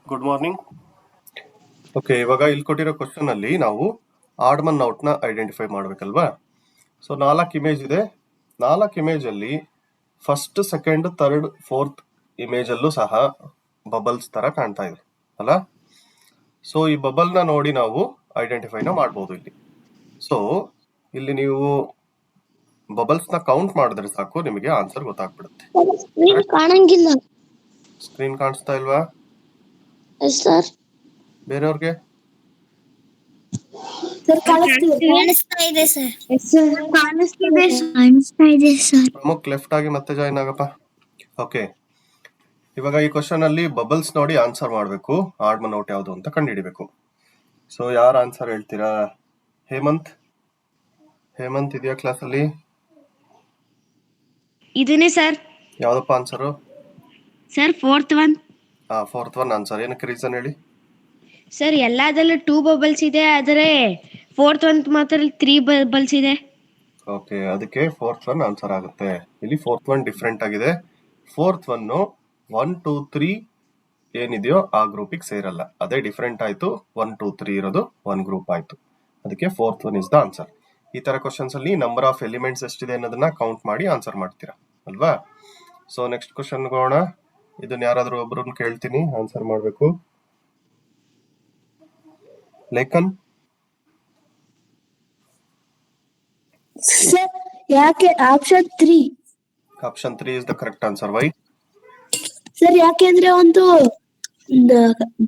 Good morning. Okay, ಇವಾಗ ಇಲ್ಲಿ ಕೊಟ್ಟಿರೋ ಕ್ವಶನ್ ಅಲ್ಲಿ ನಾವು ಆಡ್ ಮನ್ ಔಟ್ ನ ಐಡೆಂಟಿಫೈ ಮಾಡ್ಬೇಕಲ್ವಾ? ಸೊ 4 ಇಮೇಜ್ ಇದೆ. 4 ಇಮೇಜ್ ಅಲ್ಲಿ first, second, third, fourth image ಅಲ್ಲೂ ಸಹ ಬಬಲ್ಸ್ ತರ ಕಾಣ್ತಾ ಇದೆ ಅಲ್ಲ? ಸೊ ಈ ಬಬಲ್ ನ ನೋಡಿ ನಾವು ಐಡೆಂಟಿಫೈನ ಮಾಡ್ಬೋದು ಇಲ್ಲಿ. ಸೊ ಇಲ್ಲಿ ನೀವು ಬಬಲ್ಸ್ ನ ಕೌಂಟ್ ಮಾಡಿದ್ರೆ ಸಾಕು, ನಿಮಗೆ ಆನ್ಸರ್ ಗೊತ್ತಾಗ್ಬಿಡುತ್ತೆ. ಕಾಣಂಗಿಲ್ಲ. ಸ್ಕ್ರೀನ್ ಕಾಣಿಸ್ತಾ ಇಲ್ವಾ ಸರ್ ಬೇರೆಯವ್ರಿಗೆ? ಕಾಣಿಸ್ತಾ ಇದೆ ಸರ್. ಕಾಣಿಸ್ತಾ ಇದೆ ಸರ್. ಪ್ರಮುಖ್ ಲೆಫ್ಟ್ ಆಗಿ ಮತ್ತೆ ಜಾಯಿನ್ ಆಗಪ್ಪ. ಓಕೆ, ಇವಾಗ ಈ ಕ್ವಶನ್ ಅಲ್ಲಿ ಬಬಲ್ಸ್ ನೋಡಿ ಆನ್ಸರ್ ಮಾಡಬೇಕು. ಆಡ್ ಮನ್ ಔಟ್ ಯಾವುದು ಅಂತ ಕಂಡುಹಿಡಿಬೇಕು. ಸೊ ಯಾರು ಆನ್ಸರ್ ಹೇಳ್ತೀರಾ? ಹೇಮಂತ್ ಇದೆಯಾ ಕ್ಲಾಸ್ ಅಲ್ಲಿ? ಇದನ್ನೇ ಸರ್. ಯಾವ್ದಪ್ಪ answer? Sir fourth one answer. ಏನಕ್ಕೆ ರೀಸನ್ ಹೇಳಿ? ಸರ್ ಎಲ್ಲದಲ್ಲೂ 2 ಬಬಲ್ಸ್ ಇದೆ, ಆದರೆ ಫೋರ್ತ್ ಒನ್ ಮಾತ್ರ 3 ಬಬಲ್ಸ್ ಇದೆ. ಓಕೆ, ಅದಕ್ಕೆ ಫೋರ್ತ್ ಒನ್ ಆನ್ಸರ್ ಆಗುತ್ತೆ. ಇಲ್ಲಿ ಫೋರ್ತ್ ಒನ್ ಡಿಫ್ರೆಂಟ್ ಆಗಿದೆ. ಫೋರ್ತ್ ಒನ್ 1, 2, 3 ಏನಿದೆಯೋ ಆ ಗ್ರೂಪಿಗೆ ಸೇರಲ್ಲ, ಅದೇ ಡಿಫ್ರೆಂಟ್ ಆಯ್ತು. 1, 2, 3 ಇರೋದು ಒನ್ ಗ್ರೂಪ್ ಆಯ್ತು. ಅದಕ್ಕೆ fourth one is the answer. ಈ ತರ ಕ್ವಶನ್ಸ್ ಅಲ್ಲಿ ನಂಬರ್ ಆಫ್ ಎಲಿಮೆಂಟ್ಸ್ ಎಷ್ಟಿದೆ ಅನ್ನೋದನ್ನ ಕೌಂಟ್ ಮಾಡಿ ಆನ್ಸರ್ ಮಾಡ್ತೀರಾ ಅಲ್ವಾ? ಸೊ ನೆಕ್ಸ್ಟ್ ಕ್ವಶನ್ ಹೋಗೋಣ. ಇದನ್ನ ಯಾರಾದ್ರೂ ಒಬ್ರನ್ನ ಕೇಳ್ತೀನಿ, ಆನ್ಸರ್ ಮಾಡ್ಬೇಕು. ಲೇಖನ್, ಸರ್ ಯಾಕೆ option 3? Option 3 is the correct answer. Why? Sir ಯಾಕೆಂದ್ರೆ ಒಂದು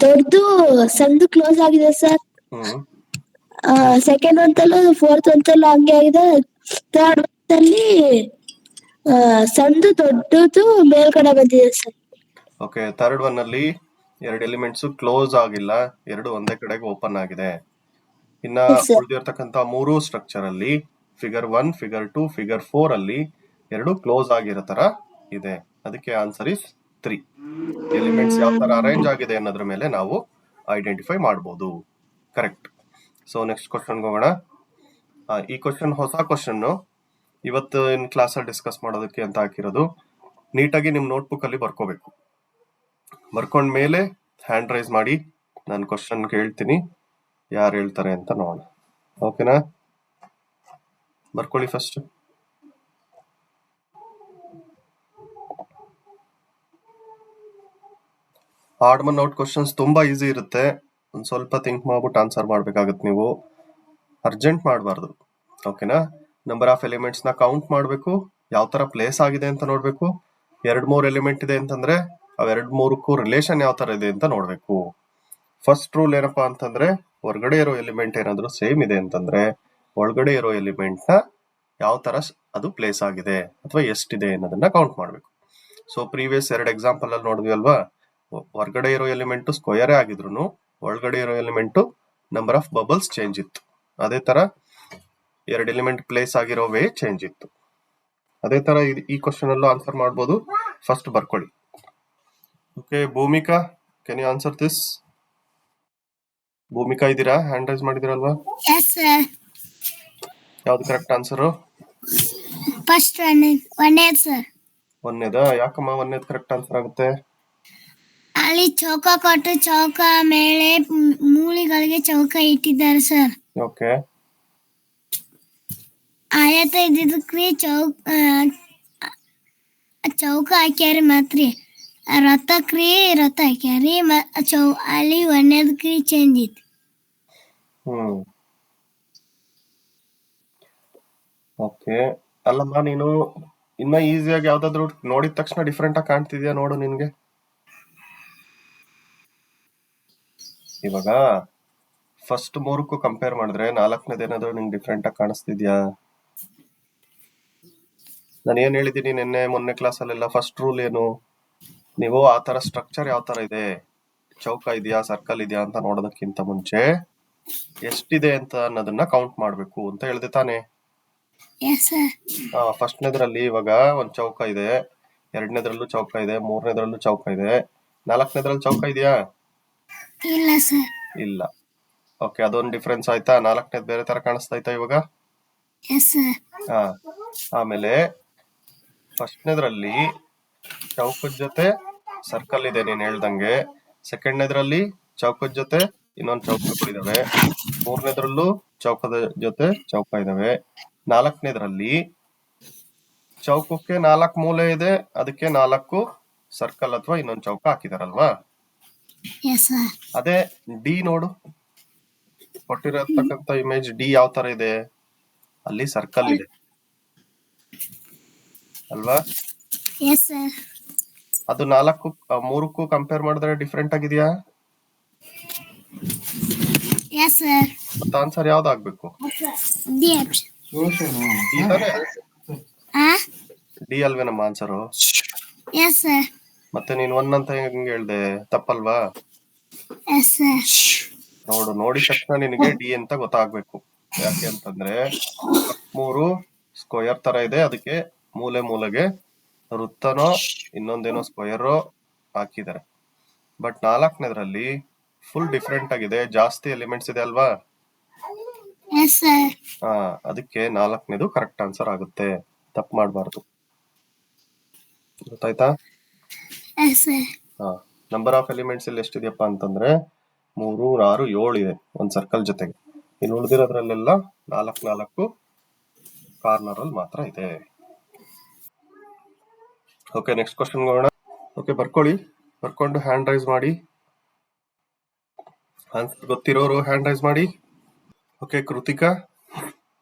ದೊಡ್ಡದು ಸಂದು ಕ್ಲೋಸ್ ಆಗಿದೆ ಸರ್. ಸೆಕೆಂಡ್ ಒಂತಲ್ಲೂ ಫೋರ್ತ್ ಒಂತಲ್ಲೂ ಹಂಗೆ ಆಗಿದೆ. ಥರ್ಡ್ ಒಂತಲ್ಲಿ ಸಂದು ದೊಡ್ಡದು ಮೇಲ್ಗಡೆ ಬಂದಿದೆ ಸರ್. ಓಕೆ, ಥರ್ಡ್ ಒನ್ ಅಲ್ಲಿ 2 ಎಲಿಮೆಂಟ್ಸ್ ಕ್ಲೋಸ್ ಆಗಿಲ್ಲ, 2 ಒಂದೇ ಕಡೆಗೆ ಓಪನ್ ಆಗಿದೆ. ಇನ್ನ ಉಳಿದಿರ್ತಕ್ಕಂತ 3 ಸ್ಟ್ರಕ್ಚರ್ ಅಲ್ಲಿ ಫಿಗರ್ 1, ಫಿಗರ್ 2, ಫಿಗರ್ 4 ಅಲ್ಲಿ 2 ಕ್ಲೋಸ್ ಆಗಿರೋ ತರ ಇದೆ. ಅದಕ್ಕೆ ಆನ್ಸರ್ ಇಸ್ 3. ಎಲಿಮೆಂಟ್ಸ್ ಯಾವ ತರ ಅರೇಂಜ್ ಆಗಿದೆ ಅನ್ನೋದ್ರ ಮೇಲೆ ನಾವು ಐಡೆಂಟಿಫೈ ಮಾಡಬಹುದು. ಕರೆಕ್ಟ್. ಸೊ ನೆಕ್ಸ್ಟ್ ಕ್ವಶನ್ ಹೋಗೋಣ. ಈ ಕ್ವಶನ್ ಹೊಸ ಕ್ವಶನ್, ಇವತ್ತು ಕ್ಲಾಸ್ ಅಲ್ಲಿ ಡಿಸ್ಕಸ್ ಮಾಡೋದಕ್ಕೆ ಅಂತ ಹಾಕಿರೋದು. ನೀಟಾಗಿ ನಿಮ್ ನೋಟ್ಬುಕ್ ಅಲ್ಲಿ ಬರ್ಕೋಬೇಕು. ಬರ್ಕೊಂಡ್ ಮೇಲೆ ಹ್ಯಾಂಡ್ ರೈಸ್ ಮಾಡಿ, ನಾನು ಕ್ವಶನ್ ಕೇಳ್ತೀನಿ, ಯಾರು ಹೇಳ್ತಾರೆ ಅಂತ ನೋಡೋಣ. ಓಕೆನಾ? ಬರ್ಕೊಳ್ಳಿ first. Odd man out questions ತುಂಬಾ ಈಸಿ ಇರುತ್ತೆ. ಒಂದ್ ಸ್ವಲ್ಪ ಥಿಂಕ್ ಮಾಡ್ಬಿಟ್ಟು ಆನ್ಸರ್ ಮಾಡ್ಬೇಕಾಗತ್ತೆ. ನೀವು ಅರ್ಜೆಂಟ್ ಮಾಡಬಾರ್ದು. ಓಕೆನಾ? ನಂಬರ್ ಆಫ್ ಎಲಿಮೆಂಟ್ಸ್ ನ ಕೌಂಟ್ ಮಾಡಬೇಕು, ಯಾವ ತರ ಪ್ಲೇಸ್ ಆಗಿದೆ ಅಂತ ನೋಡ್ಬೇಕು. 2-3 ಎಲಿಮೆಂಟ್ ಇದೆ ಅಂತಂದ್ರೆ ಅವ್ 2-3ಕ್ಕೂ ರಿಲೇಷನ್ ಯಾವ ತರ ಇದೆ ಅಂತ ನೋಡ್ಬೇಕು. ಫಸ್ಟ್ ರೂಲ್ ಏನಪ್ಪಾ ಅಂತಂದ್ರೆ, ಹೊರಗಡೆ ಇರೋ ಎಲಿಮೆಂಟ್ ಏನಾದ್ರು ಸೇಮ್ ಇದೆ ಅಂತಂದ್ರೆ ಒಳಗಡೆ ಇರೋ ಎಲಿಮೆಂಟ್ ನ ಯಾವ ತರ ಅದು ಪ್ಲೇಸ್ ಆಗಿದೆ ಅಥವಾ ಎಷ್ಟಿದೆ ಅನ್ನೋದನ್ನ ಕೌಂಟ್ ಮಾಡ್ಬೇಕು. ಸೊ ಪ್ರೀವಿಯಸ್ 2 ಎಕ್ಸಾಂಪಲ್ ಅಲ್ಲಿ ನೋಡಿದ್ವಿ ಅಲ್ವಾ? ಹೊರಗಡೆ ಇರೋ ಎಲಿಮೆಂಟ್ ಸ್ಕ್ವೇರೇ ಆಗಿದ್ರು ಒಳಗಡೆ ಇರೋ element number of bubbles change ಇತ್ತು. ಅದೇ ತರ 2 ಎಲಿಮೆಂಟ್ ಪ್ಲೇಸ್ ಆಗಿರೋ ವೇ ಚೇಂಜ್ ಇತ್ತು. ಅದೇ ತರ ಈ ಕ್ವಶನ್ ಅಲ್ಲೂ ಆನ್ಸರ್ ಮಾಡ್ಬೋದು. ಫಸ್ಟ್ ಬರ್ಕೊಳ್ಳಿ. Okay, Bhoomika, can you answer this? Bhoomika ಇದ್ದೀರಾ? ಹ್ಯಾಂಡ್ ರೈಸ್ ಮಾಡಿದಿರಲ್ವಾ? ಯಾವ್ದು ಕರೆಕ್ಟ್ ಆನ್ಸರು? ಫಸ್ಟ್ ಒಂದೇದು ಸರ್. ಒಂದೇದಾ? ಯಾಕಮ್ಮ ಒಂದೇದು ಕರೆಕ್ಟ್ ಆನ್ಸರ್ ಆಗುತ್ತೆ? ಅಲ್ಲಿ ಚೌಕ ಕೊಟ್ಟು ಚೌಕ ಮೇಲೆ ಮೂಲಿಗಳಿಗೆ ಚೌಕ ಇಟ್ಟಿದ್ದಾರೆ ಸರ್. ಓಕೆ, ಆಯತ ಇದ್ದಿದ್ದಕ್ರಿ ಚೌಕ ಹಾಕ್ಯಾರಿ. ಮತ್ರಿ ರಥ ಹಾಕ್ಯಾರಿ. ಅಲ್ಲಿ ಒಂದೇದಕ್ರಿ ಚೇಂಜ್ ಐತಿ. ಓಕೆ. ಅಲ್ಲಮ್ಮ, ನೀನು ಇನ್ನ ಈಸಿಯಾಗಿ ಯಾವ್ದಾದ್ರು ನೋಡಿದ ತಕ್ಷಣ ಡಿಫ್ರೆಂಟ್ ಆಗಿ ಕಾಣ್ತಿದ್ಯಾ? ನೋಡು ನಿನ್ಗೆ. ಇವಾಗ ಫಸ್ಟ್ 3ಕ್ಕೂ ಕಂಪೇರ್ ಮಾಡಿದ್ರೆ 4ನೇದು ಏನಾದ್ರು ನಿಂಗೆ ಡಿಫ್ರೆಂಟ್ ಆಗಿ ಕಾಣಿಸ್ತಿದ್ಯಾ? ನಾನು ಏನ್ ಹೇಳಿದ್ದೀನಿ ನಿನ್ನೆ ಮೊನ್ನೆ ಕ್ಲಾಸ್ ಅಲ್ಲೆಲ್ಲ? ಫಸ್ಟ್ ರೂಲ್ ಏನು? ನೀವು ಆ ತರ ಸ್ಟ್ರಕ್ಚರ್ ಯಾವ ತರ ಇದೆ, ಚೌಕ ಇದೆಯಾ ಸರ್ಕಲ್ ಇದೆಯಾ ಅಂತ ನೋಡೋದಕ್ಕಿಂತ ಮುಂಚೆ ಎಷ್ಟಿದೆ ಅಂತ ಅನ್ನೋದನ್ನ ಕೌಂಟ್ ಮಾಡ್ಬೇಕು ಅಂತ ಹೇಳ್ದೆ ತಾನೆ? ಫಸ್ಟ್ನೇದ್ರಲ್ಲಿ ಇವಾಗ ಒಂದ್ ಚೌಕ ಇದೆ, 2ನೇದ್ರಲ್ಲೂ ಚೌಕ ಇದೆ, 3ನೇದ್ರಲ್ಲೂ ಚೌಕ ಇದೆ. 4ನೇದ್ರಲ್ಲಿ ಚೌಕ ಇದೆಯಾ? ಇಲ್ಲ ಸರ್. ಇಲ್ಲ. ಓಕೆ, ಅದೊಂದು ಡಿಫ್ರೆನ್ಸ್ ಆಯ್ತಾ? 4ನೇದು ಬೇರೆ ತರ ಕಾಣಿಸ್ತಾ ಇವಾಗ? ಆಮೇಲೆ ಫಸ್ಟ್ನೇದ್ರಲ್ಲಿ ಚೌಕದ ಜೊತೆ ಸರ್ಕಲ್ ಇದೆ ನೀನ್ ಹೇಳ್ದಂಗೆ. ಸೆಕೆಂಡ್ನೇದ್ರಲ್ಲಿ ಚೌಕದ ಜೊತೆ ಇನ್ನೊಂದು ಚೌಕಗಳಿದಾವೆ. ಮೂರನೇದ್ರಲ್ಲೂ ಚೌಕದ ಜೊತೆ ಚೌಕ ಇದಾವೆ. ನಾಲ್ಕನೇದ್ರಲ್ಲಿ ಚೌಕಕ್ಕೆ 4 ಮೂಲೆ ಇದೆ, ಅದಕ್ಕೆ 4 ಸರ್ಕಲ್ ಅಥವಾ ಇನ್ನೊಂದು ಚೌಕ ಹಾಕಿದಾರಲ್ವಾ. ಅದೇ ಡಿ ನೋಡು, ಕೊಟ್ಟಿರತಕ್ಕಂತ ಇಮೇಜ್ ಡಿ ಯಾವ ತರ ಇದೆ, ಅಲ್ಲಿ ಸರ್ಕಲ್ ಇದೆ ಅಲ್ವಾ. ಅದು 3ಕ್ಕೂ ಕಂಪೇರ್ ಮಾಡಿದ್ರೆ ಡಿಫ್ರೆಂಟ್ ಆಗಿದೆಯಾ? ಮತ್ತೆ ಆನ್ಸರ್ ಯಾವ್ದಾಗ್ಬೇಕು? ಡಿ ಅಲ್ವೇ ನಮ್ಮ ಆನ್ಸರು? ಮತ್ತೆ ನೀನ್ 1 ಅಂತ ಹೆಂಗ್ ಹೇಳ್ದೆ, ತಪ್ಪಲ್ವಾ? ನೋಡಿದ ತಕ್ಷಣ ನಿನಗೆ ಡಿ ಅಂತ ಗೊತ್ತಾಗ್ಬೇಕು. ಯಾಕೆ ಅಂತಂದ್ರೆ 3 ಸ್ಕ್ವೇರ್ ತರ ಇದೆ, ಅದಕ್ಕೆ ಮೂಲೆ ಮೂಲೆಗೆ ವೃತ್ತನೋ ಇನ್ನೊಂದೇನೋ ಸ್ಕ್ವೇರ್ ಹಾಕಿದ್ದಾರೆ. ಬಟ್ 4ನೇದ್ರಲ್ಲಿ ಫುಲ್ ಡಿಫ್ರೆಂಟ್ ಆಗಿದೆ, ಜಾಸ್ತಿ ಎಲಿಮೆಂಟ್ಸ್ ಇದೆ ಅಲ್ವಾ. ಅದಕ್ಕೆ 4ನೇದು ಕರೆಕ್ಟ್ ಆನ್ಸರ್ ಆಗುತ್ತೆ. ತಪ್ಪು ಮಾಡಬಾರ್ದು, ಗೊತ್ತಾಯ್ತಾ? ನಂಬರ್ ಆಫ್ ಎಲಿಮೆಂಟ್ಸ್ ಇಲ್ಲಿ ಎಷ್ಟಿದೆಯಪ್ಪ ಅಂತಂದ್ರೆ 3, 6, 7 ಇದೆ ಒಂದ್ ಸರ್ಕಲ್ ಜೊತೆಗೆ. ಇನ್ನು ಉಳಿದಿರೋದ್ರಲ್ಲೆಲ್ಲ 4 ಕಾರ್ನರ್ ಅಲ್ಲಿ ಮಾತ್ರ ಇದೆ. ಓಕೆ, ನೆಕ್ಸ್ಟ್ ಕ್ವಶನ್ ಹೋಗೋಣ. ಓಕೆ, ಬರ್ಕೊಂಡು ಹ್ಯಾಂಡ್ ರೈಸ್ ಮಾಡಿ. ಆನ್ಸರ್ ಗೊತ್ತಿರೋರು ಹ್ಯಾಂಡ್ ರೈಸ್ ಮಾಡಿ. Okay, Kritika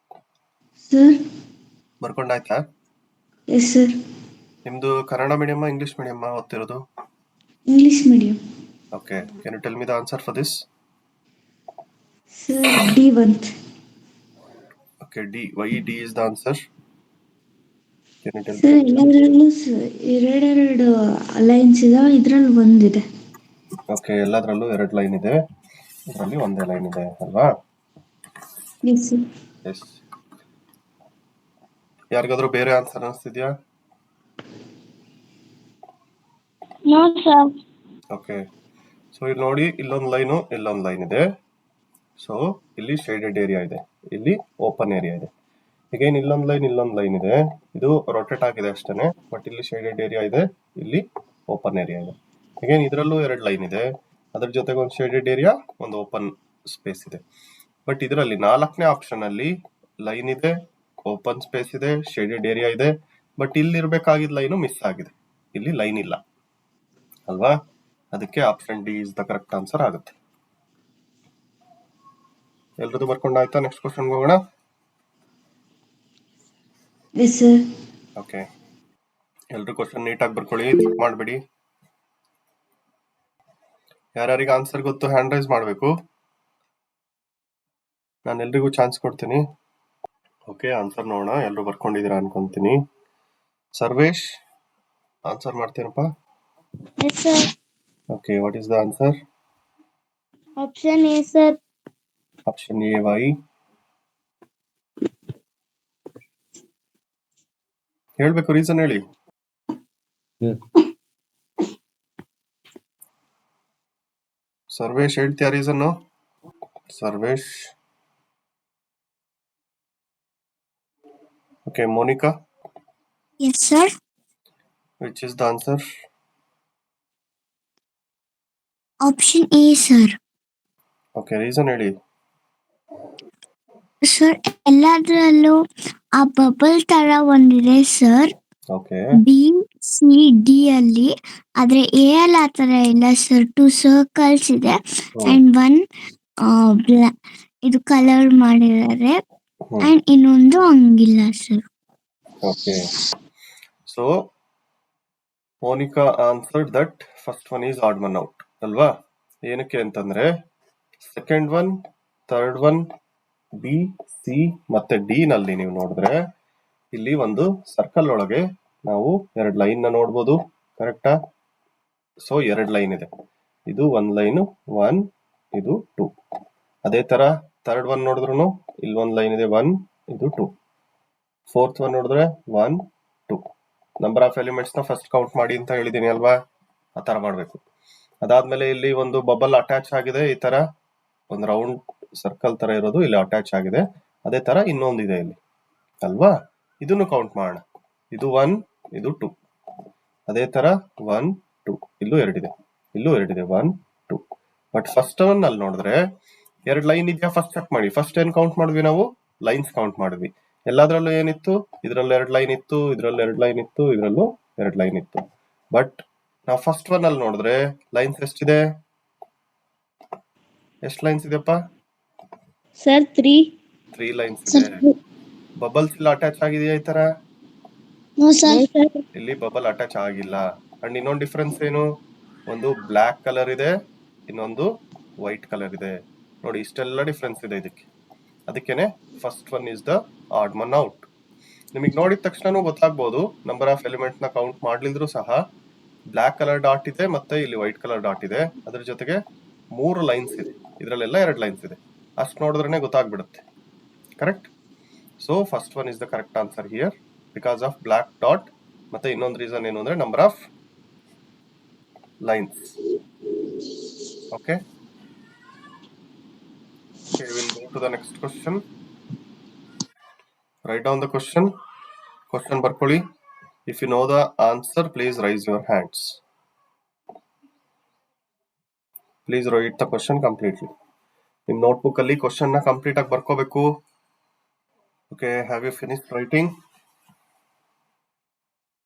sir. ಬರ್ಕೊಂಡಾಯ್ತಾ? Yes sir. ನಿಮ್ದು ಕನ್ನಡ ಮೀಡಿಯಮ್ ಇಂಗ್ಲಿಷ್ ಮೀಡಿಯಮ್ ಓದ್ತಿರೋದು? English medium. Okay, can you tell me the answer for this? Sir, D1. Okay, D. Why D is the answer? Can you tell Sir, me? ಎಲ್ಲದರಲ್ಲೂ ಎರಡು lines ಇದಾವೆ, ಇದ್ರಲ್ಲಿ ಒಂದಿದೆ. Okay, ಎಲ್ಲದರಲ್ಲೂ 2 line ಇದೆ, ಇದರಲ್ಲಿ ಒಂದೇ ಲೈನ್ ಇದೆ ಅಲ್ವಾ? Yes sir. ಎಸ್. ಯಾರಿಗಾದ್ರೂ ಬೇರೆ ಆನ್ಸರ್ ಅನಿಸ್ತಿದ್ಯಾ? No sir. ಓಕೆ, ಸೊ ಇಲ್ಲಿ ನೋಡಿ, ಇಲ್ಲೊಂದು ಲೈನು ಇಲ್ಲೊಂದು ಲೈನ್ ಇದೆ. ಸೊ ಇಲ್ಲಿ ಶೇಡೆಡ್ ಏರಿಯಾ ಇದೆ, ಇಲ್ಲಿ ಓಪನ್ ಏರಿಯಾ ಇದೆ. ಅಗೇನ್ ಇಲ್ಲೊಂದು ಲೈನ್ ಇದೆ, ಇದು ರೊಟೇಟ್ ಆಗಿದೆ ಅಷ್ಟೇನೆ, ಬಟ್ ಇಲ್ಲಿ ಶೇಡೆಡ್ ಏರಿಯಾ ಇದೆ, ಇಲ್ಲಿ ಓಪನ್ ಏರಿಯಾ ಇದೆ. ಅಗೇನ್ ಇದರಲ್ಲೂ 2 ಲೈನ್ ಇದೆ, ಅದ್ರ ಜೊತೆಗೆ ಒಂದು ಶೇಡೆಡ್ ಏರಿಯಾ, ಒಂದು ಓಪನ್ ಸ್ಪೇಸ್ ಇದೆ. ಬಟ್ ಇದರಲ್ಲಿ 4ನೇ ಆಪ್ಷನ್ ಅಲ್ಲಿ ಲೈನ್ ಇದೆ, ಓಪನ್ ಸ್ಪೇಸ್ ಇದೆ, ಶೇಡೆಡ್ ಏರಿಯಾ ಇದೆ. ಬಟ್ ಇಲ್ಲಿ ಇರ್ಬೇಕಾಗಿದ್ದ ಲೈನು ಮಿಸ್ ಆಗಿದೆ, ಇಲ್ಲಿ ಲೈನ್ ಇಲ್ಲ ಅಲ್ವಾ. ಅದಕ್ಕೆ option D is the correct answer ಆಗುತ್ತೆ. ಎಲ್ರದ್ದು ಬರ್ಕೊಂಡಾಯ್ತಾ? ನೆಕ್ಸ್ಟ್ ಕ್ವಶನ್ ಹೋಗೋಣ. S sir. ಓಕೆ, ಎಲ್ರು ಕ್ವಶನ್ ನೀಟಾಗಿ ಬರ್ಕೊಳ್ಳಿ, ಮಾಡಬೇಡಿ. ಯಾರ್ಯಾರಿಗೆ ಆನ್ಸರ್ ಗೊತ್ತು ಹ್ಯಾಂಡ್ ರೈಸ್ ಮಾಡಬೇಕು, ನಾನು ಎಲ್ರಿಗೂ ಚಾನ್ಸ್ ಕೊಡ್ತೀನಿ. ಓಕೆ, ಆನ್ಸರ್ ನೋಡೋಣ. ಎಲ್ಲರೂ ಬರ್ಕೊಂಡಿದ್ದೀರಾ ಅನ್ಕೊಂತೀನಿ. ಸರ್ವೇಶ್, ಆನ್ಸರ್ ಮಾಡ್ತೀನಪ್ಪ? Yes sir. Okay, what is the answer? Option A sir. Option A. Why? ಹೇಳ್ಬೇಕು, ರೀಸನ್ ಹೇಳಿ. ಸರ್ವೇಶ್ ಹೇಳ್ತೀಯಾ reason? Sarvesh. Okay, Monika? Yes sir. Which is the answer? Option A sir. Okay, reason ಹೇಳಿ. ಸರ್, ಎಲ್ಲದರಲ್ಲೂ ಆ ಬಬಲ್ ತರ ಒಂದಿದೆ sir. Okay. B C D ಅಲ್ಲಿ, ಆದ್ರೆ ಎ ಅಲ್ಲಿ ಆ ತರ ಇಲ್ಲ ಸರ್. 2 ಸರ್ಕಲ್ಸ್ ಇದೆ ಅಂಡ್ 1 ಇದು ಕಲರ್ ಮಾಡಿದ್ದಾರೆ ಅಂಡ್ ಇನ್ನೊಂದು ಹಂಗಿಲ್ಲ sir. Okay, so Monica answered that first one is odd one out ಅಲ್ವಾ. ಏನಕ್ಕೆ ಅಂತಂದ್ರೆ second one, third one, B, C ಮತ್ತೆ ಡಿ ನಲ್ಲಿ ನೀವು ನೋಡಿದ್ರೆ ಇಲ್ಲಿ ಒಂದು ಸರ್ಕಲ್ ಒಳಗೆ ನಾವು 2 ಲೈನ್ ನ ನೋಡ್ಬೋದು, ಕರೆಕ್ಟಾ? ಸೊ 2 ಲೈನ್ ಇದೆ, ಇದು 1 ಲೈನ್ 1, ಇದು 2. ಅದೇ ತರ ಥರ್ಡ್ ಒನ್ ನೋಡಿದ್ರು ಇಲ್ಲಿ 1 ಲೈನ್ ಇದೆ 1, ಇದು 2. ಫೋರ್ತ್ ಒನ್ ನೋಡಿದ್ರೆ 1, 2. ನಂಬರ್ ಆಫ್ ಎಲಿಮೆಂಟ್ಸ್ ನ ಫಸ್ಟ್ ಕೌಂಟ್ ಮಾಡಿ ಅಂತ ಹೇಳಿದೀನಿ ಅಲ್ವಾ, ಆ ತರ ಮಾಡ್ಬೇಕು. ಅದಾದ್ಮೇಲೆ ಇಲ್ಲಿ ಒಂದು ಬಬಲ್ ಅಟ್ಯಾಚ್ ಆಗಿದೆ, ಈ ತರ ಒಂದು ರೌಂಡ್ ಸರ್ಕಲ್ ತರ ಇರೋದು ಇಲ್ಲಿ ಅಟ್ಯಾಚ್ ಆಗಿದೆ. ಅದೇ ತರ ಇನ್ನೊಂದಿದೆ ಇಲ್ಲಿ ಅಲ್ವಾ, ಇದನ್ನು ಕೌಂಟ್ ಮಾಡೋಣ. ಇದು 1, ಇದು 2. ಅದೇ ತರ 1, 2, ಇಲ್ಲೂ 2 ಇದೆ, ಇಲ್ಲೂ 2 ಇದೆ, 1, ಬಟ್ ಫಸ್ಟ್ ಒನ್ ಅಲ್ಲಿ ನೋಡಿದ್ರೆ 2 ಲೈನ್ ಇದೆಯಾ ಫಸ್ಟ್ ಚೆಕ್ ಮಾಡಿ. ಫಸ್ಟ್ ಏನ್ ಕೌಂಟ್ ಮಾಡಿದ್ವಿ ನಾವು? ಲೈನ್ಸ್ ಕೌಂಟ್ ಮಾಡಿದ್ವಿ. ಎಲ್ಲಾದ್ರಲ್ಲೂ ಏನಿತ್ತು? ಇದ್ರಲ್ಲಿ 2 ಲೈನ್ ಇತ್ತು, ಇದ್ರಲ್ಲಿ 2 ಲೈನ್ ಇತ್ತು, ಇದ್ರಲ್ಲೂ 2 ಲೈನ್ ಇತ್ತು. ಬಟ್ ನಾವು ಫಸ್ಟ್ ಒನ್ ಅಲ್ಲಿ ನೋಡಿದ್ರೆ ಲೈನ್ಸ್ ಎಷ್ಟಿದೆ? ಎಷ್ಟು ಲೈನ್ಸ್ ಇದೆಯಪ್ಪ? ಸರ್ 3 ಲೈನ್ಸ್ ಇದೆ. ಬಬಲ್ಸ್ ಇಲ್ಲ ಅಟ್ಯಾಚ್ ಆಗಿದೆಯಾ ಈ ತರ? No sir. ಇಲ್ಲಿ ಬಬಲ್ ಅಟ್ಯಾಚ್ ಆಗಿಲ್ಲ. ಅಂಡ್ ಇನ್ನೊಂದು ಡಿಫ್ರೆನ್ಸ್ ಏನು? ಒಂದು ಬ್ಲಾಕ್ ಕಲರ್ ಇದೆ, ಇನ್ನೊಂದು ವೈಟ್ ಕಲರ್ ಇದೆ. ನೋಡಿ ಇಷ್ಟೆಲ್ಲ ಡಿಫ್ರೆನ್ಸ್ ಇದೆ ಇದಕ್ಕೆ. ಅದಕ್ಕೇನೆ first one is the odd man out. ನಿಮಗೆ ನೋಡಿದ ತಕ್ಷಣ ಗೊತ್ತಾಗ್ಬೋದು, ನಂಬರ್ ಆಫ್ ಎಲಿಮೆಂಟ್ ನ ಕೌಂಟ್ ಮಾಡ್ಲಿದ್ರು ಸಹ ಬ್ಲಾಕ್ ಕಲರ್ ಡಾಟ್ ಇದೆ ಮತ್ತೆ ಇಲ್ಲಿ ವೈಟ್ ಕಲರ್ ಡಾಟ್ ಇದೆ. ಅದ್ರ ಜೊತೆಗೆ 3 ಲೈನ್ಸ್ ಇದೆ, ಇದ್ರಲ್ಲೆಲ್ಲ 2 ಲೈನ್ಸ್ ಇದೆ. ಅಷ್ಟು ನೋಡಿದ್ರೆ ಗೊತ್ತಾಗ್ಬಿಡುತ್ತೆ. Correct? So first one is the correct answer here because of block dot. ಮತ್ತೆ ಇನ್ನೊಂದು ರೀಸನ್ ಏನು ಅಂದ್ರೆ number of lines. Okay, we'll go to the next question. Write down the question. Question ಬರ್ಕೊಳ್ಳಿ. If you know the answer, please raise your hands. Please write the question completely. ನಿಮ್ಮ notebook ಅಲ್ಲಿ question ನ complete ಆಗಿ ಬರ್ಕೋಬೇಕು. Okay, have you finished writing?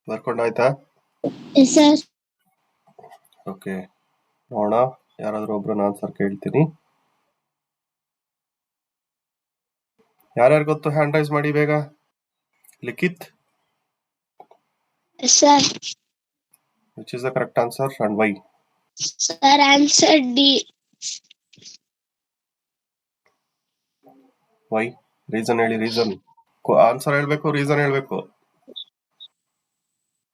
ಬರ್ಕೊಂಡಾಯ್ತಾ? Sir. Okay, ನೋಡೋಣ. ಯಾರಾದ್ರೂ ಒಬ್ರನ್ನ ಆನ್ಸರ್ ಕೇಳ್ತೀನಿ. ಯಾರ್ಯಾರು ಗೊತ್ತು ಹ್ಯಾಂಡ್ ರೈಸ್ ಮಾಡಿ ಬೇಗ. Likhith, sir. Which is the correct answer and why? Sir answer D. Why? Reason ಹೇಳಿ. ರೀಸನ್ ಆನ್ಸರ್ ಹೇಳ್ಬೇಕು, ರೀಸನ್ ಹೇಳ್ಬೇಕು.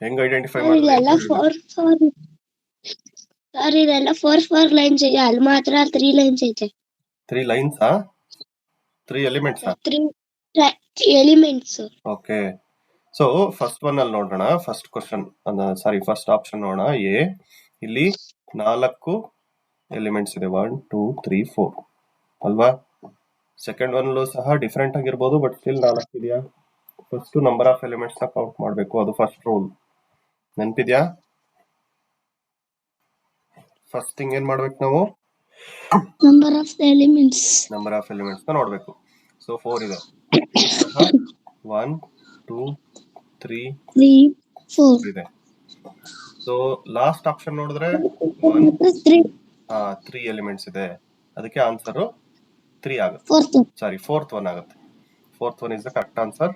ಹೆಂಗ್ ಐಡೆಂಟಿಫೈ ಇದೆಲ್ಲ ಮಾಡಿ? ಸರ್ ಇದೆಲ್ಲ 4 ಲೈನ್ಸ್ ಇದೆ, ಅಲ್ಲಿ ಮಾತ್ರ 3 ಲೈನ್ಸ್ ಐತೆ. 3 lines? 3 elements? 3 elements. Okay, so first one ಅಲ್ಲಿ ನೋಡೋಣ. ಫಸ್ಟ್ ಕ್ವಶನ್ ಫಸ್ಟ್ ಆಪ್ಷನ್ ನೋಡೋಣ. ಎ, ಇಲ್ಲಿ 4 ಎಲಿಮೆಂಟ್ಸ್ ಇದೆ. 1 2 3 4 ಅಲ್ವಾ? ಸೆಕೆಂಡ್ ಒನ್ ಸಹ ಡಿಫ್ರೆಂಟ್ ಆಗಿರ್ಬೋದು, ಬಟ್ ಸ್ಟಿಲ್ 4 ಇದೆಯಾ? ಫಸ್ಟ್ ನಂಬರ್ ಆಫ್ ಎಲಿಮೆಂಟ್ಸ್ ನ ಕೌಂಟ್ ಮಾಡಬೇಕು, ಅದು ಫಸ್ಟ್ ರೂಲ್. ನೆನಪಿದ್ಯಾ? ಫಸ್ಟ್ ಥಿಂಗ್ ಏನ್ ಮಾಡ್ಬೇಕು ನಾವು? ನಂಬರ್ ಆಫ್ ಎಲಿಮೆಂಟ್ಸ್ ನ ನೋಡ್ಬೇಕು. ಸೊ 4 ಇದೆ. 1 2 3 4 ಇದೆ. ಸೊ ಲಾಸ್ಟ್ ಆಪ್ಷನ್ ನೋಡಿದ್ರೆ 3 ಎಲಿಮೆಂಟ್ಸ್ ಇದೆ. ಅದಕ್ಕೆ ಆನ್ಸರ್ 3 ಆಗುತ್ತೆ. ಸಾರಿ, ಫೋರ್ತ್ ಒನ್ ಆಗುತ್ತೆ. Fourth one is the correct answer.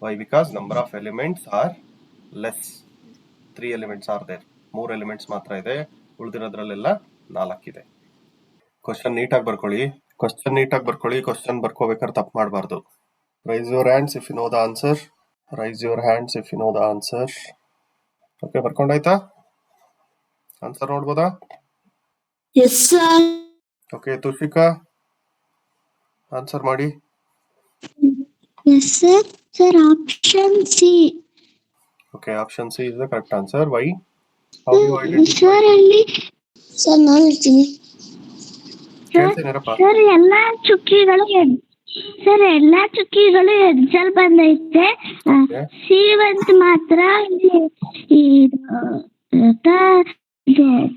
Why? Because number of elements are less. 3 elements are there. 3 elements ಮಾತ್ರ ಇದೆ, ಉಳಿದಿರೋದ್ರಲ್ಲೆಲ್ಲ 4 ಇದೆ. ಕ್ವಶನ್ ನೀಟಾಗಿ ಬರ್ಕೊಳ್ಳಿ. ಕ್ವಶನ್ ಬರ್ಕೋಬೇಕಾದ್ರೆ ತಪ್ಪು ಮಾಡಬಾರ್ದು. Raise your hands if you know the answer. Okay, ಬರ್ಕೊಂಡಾಯ್ತಾ? ಆನ್ಸರ್ ನೋಡ್ಬೋದಾ? Yes sir. Okay, Tushika answer ಮಾಡಿ. Yes sir. Sir option C. Okay, option C is the correct answer. Why? How you identify? Sir ಅಲ್ಲಿ sir ನಾನು ಹೇಳ್ತೀನಿ. ಕೇಳ್ತೀನಪ್ಪ. Sir ಎಲ್ಲಾ ಚುಕ್ಕಿಗಳು ಎಡ್ಜಲ್ ಬಂದೈತೆ. ಸಿ1 ಮಾತ್ರ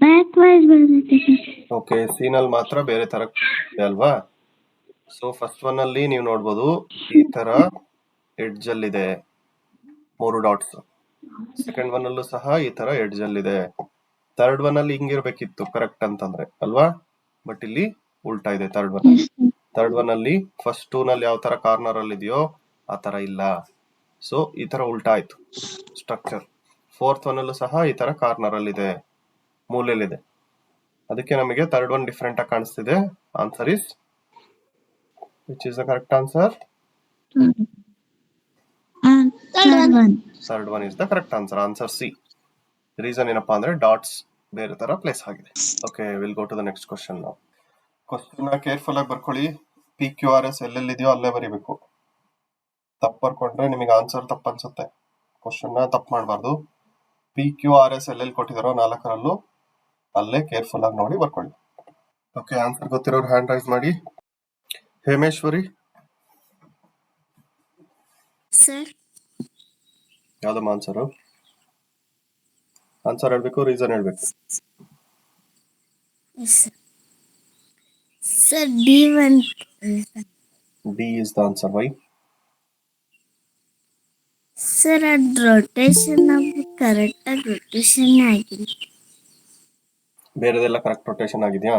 back wise ಬಂದೈತೆ. ಓಕೆ, ಸೀನಲ್ಲಿ ಮಾತ್ರ ಬೇರೆ ತರ ಇದೆ ಅಲ್ವಾ? ಸೊ ಫಸ್ಟ್ ಒನ್ ಅಲ್ಲಿ ನೀವು ನೋಡ್ಬೋದು, ಈ ತರ ಎಡ್ಜ್ ಅಲ್ಲಿ ಇದೆ 3 ಡಾಟ್ಸ್. ಸೆಕೆಂಡ್ ಒನ್ ಅಲ್ಲೂ ಸಹ ಈ ತರ ಎಡ್ಜ್ ಅಲ್ಲಿ ಇದೆ. ಥರ್ಡ್ ಒನ್ ಅಲ್ಲಿ ಹಿಂಗಿರ್ಬೇಕಿತ್ತು ಕರೆಕ್ಟ್ ಅಂತಂದ್ರೆ ಅಲ್ವಾ? ಬಟ್ ಇಲ್ಲಿ ಉಲ್ಟಾ ಇದೆ. ಥರ್ಡ್ ಒನ್ ಅಲ್ಲಿ ಫಸ್ಟ್ 2 ನಲ್ಲಿ ಯಾವ ತರ ಕಾರ್ನರ್ ಅಲ್ಲಿ ಇದೆಯೋ ಆ ತರ ಇಲ್ಲ. ಸೊ ಈ ತರ ಉಲ್ಟಾ ಆಯ್ತು ಸ್ಟ್ರಕ್ಚರ್. ಫೋರ್ತ್ ಒನ್ ಅಲ್ಲೂ ಸಹ ಈ ತರ ಕಾರ್ನರ್ ಅಲ್ಲಿ ಇದೆ, ಮೂಲೆಯಲ್ಲಿದೆ. ಅದಕ್ಕೆ ನಮಗೆ ಥರ್ಡ್ ಒನ್ ಡಿಫ್ರೆಂಟ್ ಆಗಿ ಕಾಣಿಸ್ತಿದೆ. Answer is which is the correct answer? Third one is the correct answer. Answer C. Reason ಏನಪ್ಪಾ ಅಂದ್ರೆ ಡಾಟ್ಸ್ ಬೇರೆ ತರ ಪ್ಲೇಸ್ ಆಗಿದೆ. Okay, will go to the next question. ನಾವು ಕ್ವಶನ್ ಕೇರ್ಫುಲ್ ಆಗಿ ಬರ್ಕೊಳ್ಳಿ. PQRS ಎಲ್ಲೆಲ್ಲಿದೆಯೋ ಅಲ್ಲೇ ಬರೀಬೇಕು. ತಪ್ಪು ಬರ್ಕೊಂಡ್ರೆ ನಿಮಗೆ ಆನ್ಸರ್ ತಪ್ಪು ಅನ್ಸುತ್ತೆ. ಕ್ವಶನ್ ತಪ್ಪು ಮಾಡಬಾರ್ದು. PQRS ಎಲ್ಲೆಲ್ಲಿ ಕೊಟ್ಟಿದಾರೋ 4ರಲ್ಲೂ ಅಲ್ಲೇ ಕೇರ್ಫುಲ್ ಆಗಿ ನೋಡಿ ಬರ್ಕೊಳ್ಳಿ. ಓಕೆ, ಆನ್ಸರ್ ಗೊತ್ತಿರೋರು ಹ್ಯಾಂಡ್ ರೈಸ್ ಮಾಡಿ. ಹೇಮೇಶ್ವರಿ ಸರ್ ಯಾವ್ದಮ್ಮ ಆನ್ಸರ್ ಹೇಳ್ಬೇಕು, ರೀಸನ್ ಹೇಳ್ಬೇಕು. Sir D1 D is the answer. Why? Sir ಅದು ರೊಟೇಷನ್ ಕರೆಕ್ಟಾಗಿ ರೊಟೇಷನ್ ಆಗಿಲ್ಲ. ಬೇರೆದೆಲ್ಲ ಕರೆಕ್ಟ್ ರೊಟೇಷನ್ ಆಗಿದೆಯಾ?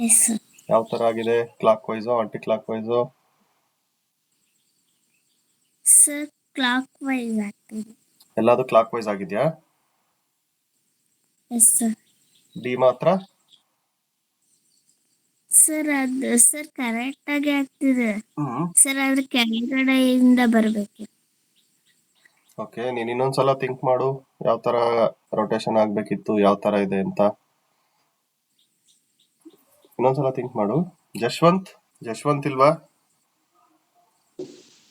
Yes sir. ಯಾವ ತರ ಆಗಿದೆ? Clockwise, anticlockwise? Sir clockwise ಆಗ್ತಿದೆ. ಎಲ್ಲಾದು ಕ್ಲಾಕ್ ವೈಸ್ ಆಗಿದೆಯಾ? Yes sir. ಡಿ ಮಾತ್ರ? ಸರ್ ಅದು ಸರ್ ಕರೆಕ್ಟಾಗಿ ಆಗ್ತಿದೆ ಹ್ಮ್. ಸರ್, ಆದ್ರೆ ಕೆಳಗಡೆಯಿಂದ ಬರಬೇಕಿತ್ತು. ಓಕೆ, ನೀನು ಇನ್ನೊಂದ್ಸಲ ಥಿಂಕ್ ಮಾಡು ಯಾವ ತರ ರೊಟೇಷನ್ ಆಗ್ಬೇಕಿತ್ತು, ಯಾವ ತರ ಇದೆ ಅಂತ. ಇನ್ನೊಂದ್ಸಲ ಥಿಂಕ್ ಮಾಡು. ಜಶ್ವಂತ್ ಇಲ್ವಾ?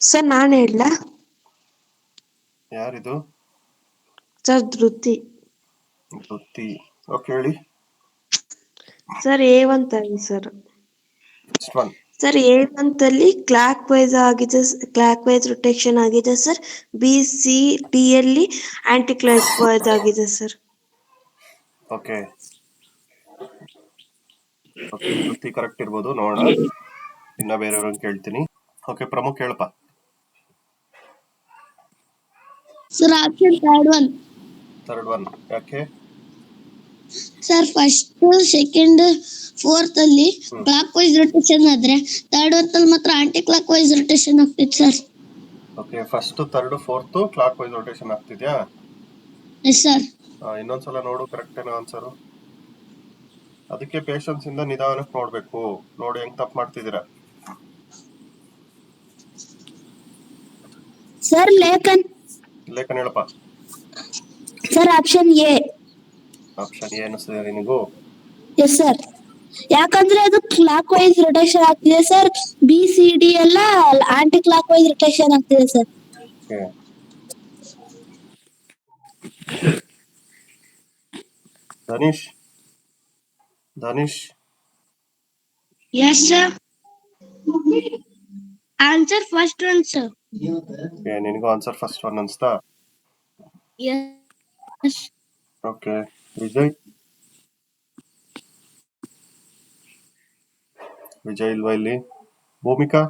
ಸರ್ ನಾನು ಹೇಳ ಯಾರಿದು? ಸರ್ ಧೃತಿ. ಓಕೆ, ಹೇಳಿ. ಸರ್ A1 ತಳಿ ಸರ್. ಸರ್ A1 ಅಲ್ಲಿ ಕ್ಲಾಕ್ ವೈಸ್ ಆಗಿದೆ, ಕ್ಲಾಕ್ ವೈಸ್ ರೊಟೇಷನ್ ಆಗಿದೆ ಸರ್. B, C, D ಅಲ್ಲಿ ಆಂಟಿ ಕ್ಲಾಕ್ ವೈಸ್ ಆಗಿದೆ ಸರ್. ಓಕೆ, ಧೃತಿ ಕರೆಕ್ಟ್ ಇರ್ಬೋದು, ನೋಡೋಣ. ಇನ್ನ ಬೇರೆಯವ್ರನ್ನ ಕೇಳ್ತೀನಿ. ಓಕೆ, ಪ್ರಮುಖ ಹೇಳಪ್ಪ. ಸರ್ ಆಪ್ಷನ್ ಥರ್ಡ್ ಒನ್ ಯಾಕೆ? ಸರ್ ಫಸ್ಟ್, ಸೆಕೆಂಡ್, ಫೋರ್ತ್ ಅಲ್ಲಿ ಕ್ಲಾಕ್ ವೈಸ್ ರೊಟೇಷನ್ ಆದ್ರೆ ಥರ್ಡ್ ಅಲ್ಲಿ ಮಾತ್ರ ಆಂಟಿ ಕ್ಲಾಕ್ ವೈಸ್ ರೊಟೇಷನ್ ಆಗ್ತಿತ್ತು sir. Okay, first, third, fourth clock wise rotation ಆಗ್ತಿದ್ಯಾ? Yes sir. ಇನ್ನೊಂದ್ಸಲ ನೋಡು ಕರೆಕ್ಟ್ ಏನೋ ಆನ್ಸರು. ಅದಕ್ಕೆ ಪೇಷನ್ಸ್ ಇಂದ ನಿಧಾನಕ್ಕೆ ನೋಡ್ಬೇಕು. ನೋಡಿ ಹೆಂಗ್ ತಪ್ಪು ಮಾಡ್ತಿದ್ದೀರಾ. ಸರ್ ಲೇಖನ್ ಹೇಳಪ್ಪ. Sir option A. Option A ಅನಿಸ್ತದೆ ನಿನಗೂ? Yes sir. ಯಾಕಂದ್ರೆ ಅದು ಕ್ಲಾಕ್ ವೈಸ್ ರೊಟೇಷನ್ ಆಗ್ತಿದೆ ಸರ್. B, C, D ಎಲ್ಲ ಆಂಟಿ ಕ್ಲಾಕ್ ವೈಸ್ ರೊಟೇಷನ್ ಆಗ್ತಿದೆ sir. Okay, Dhanish yes sir. Answer first one sir. Okay, ನಿನಗೂ ಆನ್ಸರ್ ಫಸ್ಟ್ ಒನ್ ಅನ್ಸ್ತಾ? ಎಸ್. ಓಕೆ, ವಿಜಯ್ ಇಲ್ವಾ ಇಲ್ಲಿ? ಭೂಮಿಕಾ?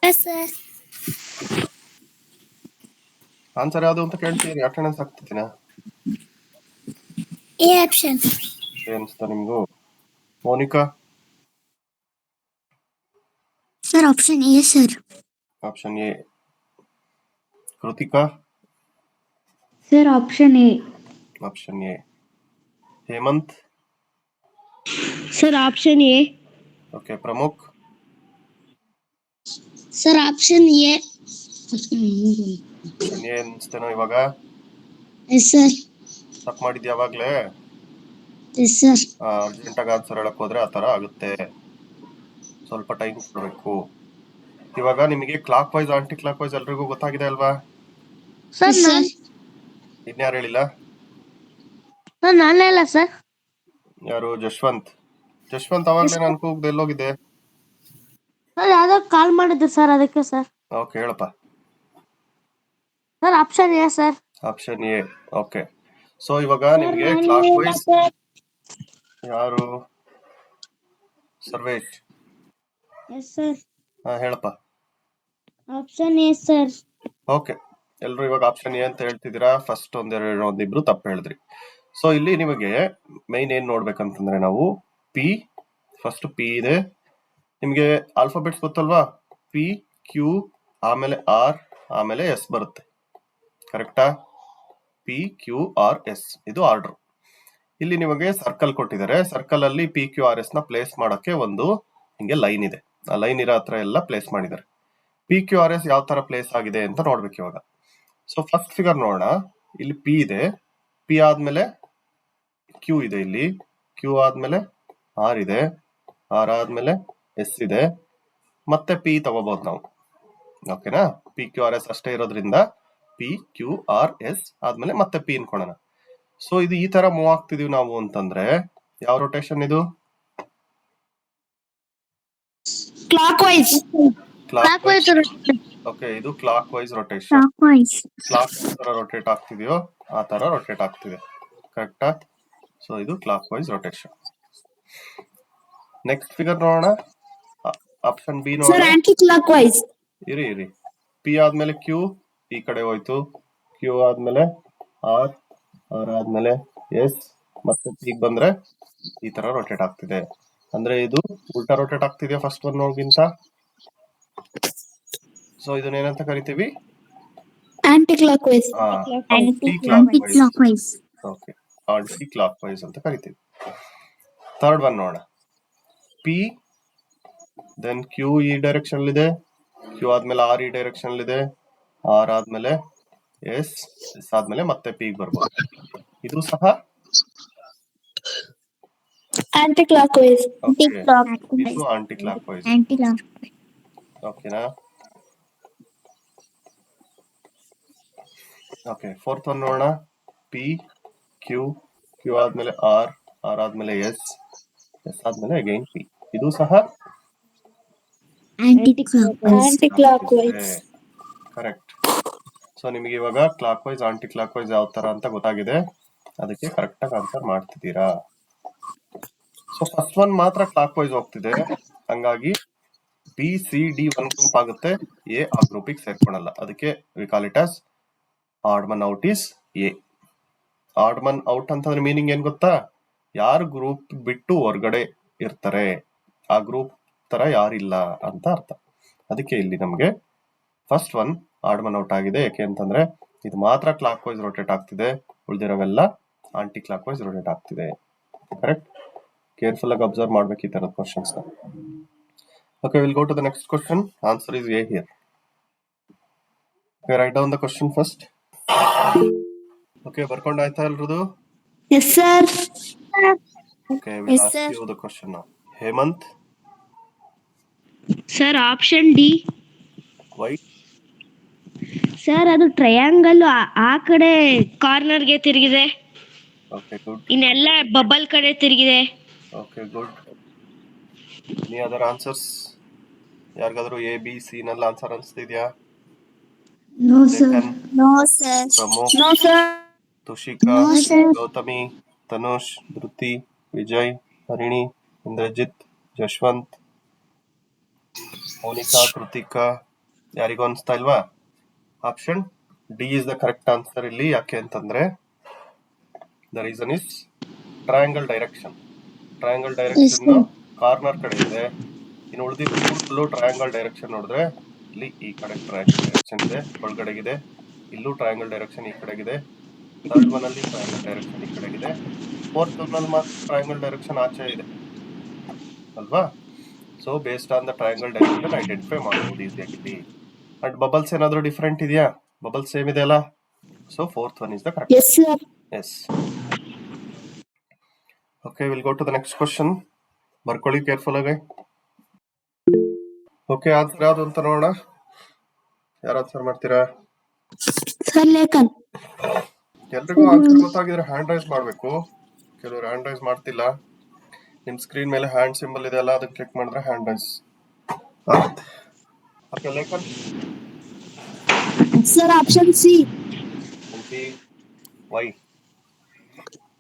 S sir. ಆನ್ಸರ್ ಯಾವುದು ಅಂತ ಕೇಳ್ತೀನಿ, ಅಟೆಂಡೆನ್ಸ್ ಆಗ್ತಿದ್ದೀನಾ? A option. ಅನಿಸ್ತಾ ನಿಮ್ಗೂ? Monika? Sir option A sir. Option A. Kritika? Sir option A. Option A. Hemant? Sir option A. Okay, Pramukh? Sir option A. Option A ಅನ್ಸ್ತೇನೋ ಇವಾಗ? Yes sir. ತಪ್ಪು ಮಾಡಿದ್ಯಾ ಯಾವಾಗ್ಲೇ? Yes sir. ಅರ್ಜೆಂಟಾಗಿ ಆನ್ಸರ್ ಹೇಳಕ್ ಹೋದ್ರೆ ಆ ತರ ಆಗುತ್ತೆ. ಸ್ವಲ್ಪ ಟೈಮ್ ಕೊಡ್ಬೇಕು. ಇವಾಗ ನಿಮಗೆ clock wise, aunty clock wise ಎಲ್ರಿಗೂ ಗೊತ್ತಾಗಿದೆ ಅಲ್ವಾ? ಸರ್ ಇನ್ಯಾರು ಹೇಳಿಲ್ಲ? ನಾನಲ್ಲ ಸರ್. ಯಾರು? ಜಶ್ವಂತ್ ಅವಾಗ್ಲೇ ನಾನು ಕೂಗ್ದೆ ಎಲ್ಲೋಗಿದೆ? ಸರ್ ಯಾವ್ದೋ ಕಾಲ್ ಮಾಡಿದ್ದೆ ಸರ್, ಅದಕ್ಕೆ ಸರ್. ಓಕೆ, ಹೇಳಪ್ಪ. Sir option A sir. Option A. Okay, so ಇವಾಗ ನಿಮಗೆ ಕ್ಲಾಕ್ ವೈಸ್ ಯಾರು? ಸರ್ವೇಶ್? Yes sir. ಹೇಳಪ್ಪ. Option A sir. ಓಕೆ, ಎಲ್ರು ಇವಾಗ ಆಪ್ಷನ್ ಎ ಅಂತ ಹೇಳ್ತಿದ್ದೀರಾ. ಫಸ್ಟ್ ಒಂದಿಬ್ರು ತಪ್ಪು ಹೇಳಿದ್ರಿ. ಸೊ ಇಲ್ಲಿ ನಿಮಗೆ ಮೈನ್ ಏನ್ ನೋಡ್ಬೇಕಂತಂದ್ರೆ ನಾವು ಫಸ್ಟ್ ಪಿ ಇದೆ. ನಿಮಗೆ ಆಲ್ಫಾಬೆಟ್ಸ್ ಗೊತ್ತಲ್ವಾ? P, Q, ಆಮೇಲೆ R, ಆಮೇಲೆ S ಬರುತ್ತೆ. ಕರೆಕ್ಟಾ? P, Q, R, S ಇದು ಆರ್ಡರ್. ಇಲ್ಲಿ ನಿಮಗೆ ಸರ್ಕಲ್ ಕೊಟ್ಟಿದ್ದಾರೆ. ಸರ್ಕಲ್ ಅಲ್ಲಿ P, Q, R, S ನ ಪ್ಲೇಸ್ ಮಾಡಕ್ಕೆ ಒಂದು ಹಿಂಗೆ ಲೈನ್ ಇದೆ. ಆ ಲೈನ್ ಇರೋ ಹತ್ರ ಎಲ್ಲ ಪ್ಲೇಸ್ ಮಾಡಿದ್ದಾರೆ. P, Q, R, S ಯಾವ ತರ ಪ್ಲೇಸ್ ಆಗಿದೆ ಅಂತ ನೋಡ್ಬೇಕು ಇವಾಗ. ಸೊ ಫಸ್ಟ್ ಫಿಗರ್ ನೋಡೋಣ. ಇಲ್ಲಿ P ಇದೆ, P ಆದ್ಮೇಲೆ Q ಇದೆ, ಇಲ್ಲಿ Q ಆದ್ಮೇಲೆ R ಇದೆ, R ಆದ್ಮೇಲೆ S ಇದೆ, ಮತ್ತೆ P ತಗೋಬಹುದು ನಾವು. ಓಕೆನಾ? P, Q, R, S ಅಷ್ಟೇ ಇರೋದ್ರಿಂದ P, Q, R, S ಆದ್ಮೇಲೆ ಮತ್ತೆ P ಅನ್ಕೊಳ್ಳೋಣ. ಸೊ ಇದು ಈ ತರ ಮೂವ್ ಆಗ್ತಿದೀವಿ ನಾವು ಅಂತಂದ್ರೆ ಯಾವ ರೊಟೇಷನ್ ಇದು? Clock wise. ಓಕೆ, ಇದು clock wise rotation. Clockwise. Clock ತರ ರೊಟೇಟ್ ಆಗ್ತಿದೆಯೋ ಆ ತರ ರೊಟೇಟ್ ಆಗ್ತಿದೆ, ಕರೆಕ್ಟಾ? ಸೊ ಇದು clock wise rotation. Next figure ನೋಡೋಣ. ಆಪ್ಷನ್ ಬಿ ನೋಡೋಣ. Anticlockwise. ಇರಿ ಪಿ ಆದ್ಮೇಲೆ ಕ್ಯೂ ಈ ಕಡೆ ಹೋಯ್ತು, ಕ್ಯೂ ಆದ್ಮೇಲೆ ಆರ್, ಆರ್ ಆದ್ಮೇಲೆ ಎಸ್, ಮತ್ತೆ ಈಗ ಬಂದ್ರೆ ಈ ತರ ರೊಟೇಟ್ ಆಗ್ತಿದೆ. ಅಂದ್ರೆ ಇದು ಉಲ್ಟಾ ರೊಟೇಟ್ ಆಗ್ತಿದೆಯಾ ಫಸ್ಟ್ ಒನ್ ನೋಡ್ಗಿಂತ? ಸೊ ಇದನ್ನ ಏನಂತ ಕರಿತೀವಿ? Aunty clock wise. Aunty clock clock wise. Okay, anticlockwise ಅಂತ ಕರಿತೀವಿ. ಥರ್ಡ್ ಒನ್ ನೋಡೋಣ. ಪಿ ದೆನ್ ಕ್ಯೂ ಈ ಡೈರೆಕ್ಷನ್ ಇದೆ, ಕ್ಯೂ ಆದ್ಮೇಲೆ ಆರ್ ಈ ಡೈರೆಕ್ಷನ್ ಇದೆ, ಆರ್ ಆದ್ಮೇಲೆ ಎಸ್, ಎಸ್ ಆದ್ಮೇಲೆ ಮತ್ತೆ ಪಿ ಬರ್ಬೋದು. ಇದು ಸಹ ಆಂಟಿ ಕ್ಲಾಕ್ ವೈಸ್. ಓಕೆ, ಇದು aunty clock wise. Aunty clock. ಓಕೆನಾ? ಓಕೆ, ಫೋರ್ತ್ ಒನ್ ನೋಡೋಣ. ಪಿ ಕ್ಯೂ, ಕ್ಯೂ ಆದ್ಮೇಲೆ ಆರ್, ಆರ್ ಆದ್ಮೇಲೆ ಎಸ್, ಎಸ್ ಆದ್ಮೇಲೆ ಅಗೈನ್ ಪಿ. ಇದು ಸಹ aunty clock wise. Aunty clock wise. Correct. So ನಿಮಗೆ ಇವಾಗ clock wise aunty clock wise ಯಾವ ತರ ಅಂತ ಗೊತ್ತಾಗಿದೆ, ಅದಕ್ಕೆ ಕರೆಕ್ಟ್ ಆಗಿ ಆನ್ಸರ್ ಮಾಡ್ತಿದ್ದೀರಾ. ಸೊ ಫಸ್ಟ್ ಒನ್ ಮಾತ್ರ ಕ್ಲಾಕ್ ವೈಸ್ ಹೋಗ್ತಿದೆ, ಹಂಗಾಗಿ B C D one group ಆಗುತ್ತೆ, ಎ ಆ ಗ್ರೂಪಿಗೆ ಸೇರ್ಕೊಳಲ್ಲ. ಅದಕ್ಕೆ we call it as odd man out is A. Odd man out ಅಂತಂದ್ರೆ ಮೀನಿಂಗ್ ಏನ್ ಗೊತ್ತಾ? ಯಾರು ಗ್ರೂಪ್ ಬಿಟ್ಟು ಹೊರಗಡೆ ಇರ್ತಾರೆ, ಆ ಗ್ರೂಪ್ ತರ ಯಾರಿಲ್ಲ ಅಂತ ಅರ್ಥ. ಅದಕ್ಕೆ ಇಲ್ಲಿ ನಮ್ಗೆ first one odd man out ಆಗಿದೆ. ಯಾಕೆ ಅಂತಂದ್ರೆ ಇದು ಮಾತ್ರ ಕ್ಲಾಕ್ ವೈಸ್ ರೊಟೇಟ್ ಆಗ್ತಿದೆ, ಉಳಿದಿರೋವೆಲ್ಲ ಆಂಟಿ ಕ್ಲಾಕ್ ವೈಸ್ ರೊಟೇಟ್ ಆಗ್ತಿದೆ. ಕರೆಕ್ಟ್? ಕೇರ್ಫುಲ್ ಆಗಿ ಅಬ್ಸರ್ವ್ ಮಾಡ್ಬೇಕು ಈ ತರದ ಕ್ವಶನ್ಸ್ ನ. Okay, will go to the next question. Answer is A here. Okay, write down the question first. Okay, ಬರ್ಕೊಂಡಾಯ್ತಾ ಎಲ್ರದು? ಎಸ್ ಸರ್. Okay, we'll ask you the question now. Hemant, sir option D. why? Sir ಅದು triangle ಆ ಕಡೆ ಕಾರ್ನರ್ಗೆ ತಿರುಗಿದೆ, Okay, good. ಇನ್ನೆಲ್ಲ ಬಬಲ್ ಕಡೆ ತಿರುಗಿದೆ. Okay, good. Any other answers? ಯಾರಿಗಾದ್ರೂ ಎ ಬಿ ಸಿ ನಲ್ಲಿ ಆನ್ಸರ್ ಅನ್ಸ್ತಿದ್ಯಾ? No sir. Chetan, no sir. Pramuk, no sir. Tushika, No, sir. Gautami, Tanush, Dhruti, Vijay, Harini, Indrajit, Jashwant, Monika, Krutika. ಯಾರಿಗೂ ಅನ್ಸ್ತಾ ಇಲ್ವಾ? Option D is the correct answer ಇಲ್ಲಿ. ಯಾಕೆ ಅಂತಂದ್ರೆ the reason is triangle direction. Triangle direction corner ಕಡೆ ಇದೆ, ಇನ್ನು ಉಳಿದಿದ್ದು ಟ್ರಯಾಂಗಲ್ ಡೈರೆಕ್ಷನ್ ನೋಡಿದ್ರೆ ಇಲ್ಲಿ ಈ ಕಡೆ ಟ್ರಯಾಂಗಲ್ ಡೈರೆಕ್ಷನ್ ಇದೆ, ಒಳಗಡೆಗಿದೆ. ಇಲ್ಲೂ ಟ್ರಯಾಂಗಲ್ ಡೈರೆಕ್ಷನ್ ಈ ಕಡೆಗಿದೆ. ಥರ್ಡ್ ಒನ್ ಅಲ್ಲಿ ಟ್ರಯಾಂಗಲ್ ಡೈರೆಕ್ಷನ್ ಈ ಕಡೆಗಿದೆ. ಫೋರ್ತ್ ಒನ್ ಅಲ್ಲಿ ಮಾತ್ರ ಟ್ರಯಾಂಗಲ್ ಡೈರೆಕ್ಷನ್ ಆಚೆ ಇದೆ ಅಲ್ವಾ? So based on the triangle direction identify ಮಾಡಬಹುದು ಈಸಿಯಾಗಿ. ಅಂಡ್ ಬಬಲ್ಸ್ ಏನಾದ್ರೂ ಡಿಫರೆಂಟ್ ಇದೆಯಾ? ಬಬಲ್ಸ್ ಸೇಮ್ ಇದೆ ಅಲ್ಲ? So fourth one is the correct. Yes sir. Yes. Okay, will go to the next question. ಬರ್ಕೊಳ್ಳಿ ಕೇರ್ಫುಲ್ ಆಗಿ. ಓಕೆ, ಆನ್ಸರ್ ಯಾವ್ದು ಅಂತ ನೋಡೋಣ. ಯಾರು ಆನ್ಸರ್ ಮಾಡ್ತೀರಾ? ಸರ್ ಲೇಖನ್. ಎಲ್ರಿಗೂ ಆನ್ಸರ್ ಗೊತ್ತಾಗಿದ್ರೆ ಹ್ಯಾಂಡ್ ರೈಸ್ ಮಾಡಬೇಕು. ಕೆಲವರು ಹ್ಯಾಂಡ್ ರೈಸ್ ಮಾಡ್ತಿಲ್ಲ. ನಿಮ್ ಸ್ಕ್ರೀನ್ ಮೇಲೆ ಹ್ಯಾಂಡ್ ಸಿಂಬಲ್ ಇದೆ ಅಲ್ಲ, ಅದಕ್ಕೆ ಕ್ಲಿಕ್ ಮಾಡಿದ್ರೆ hand raise. Okay, Lekhan. Sir option C. Why?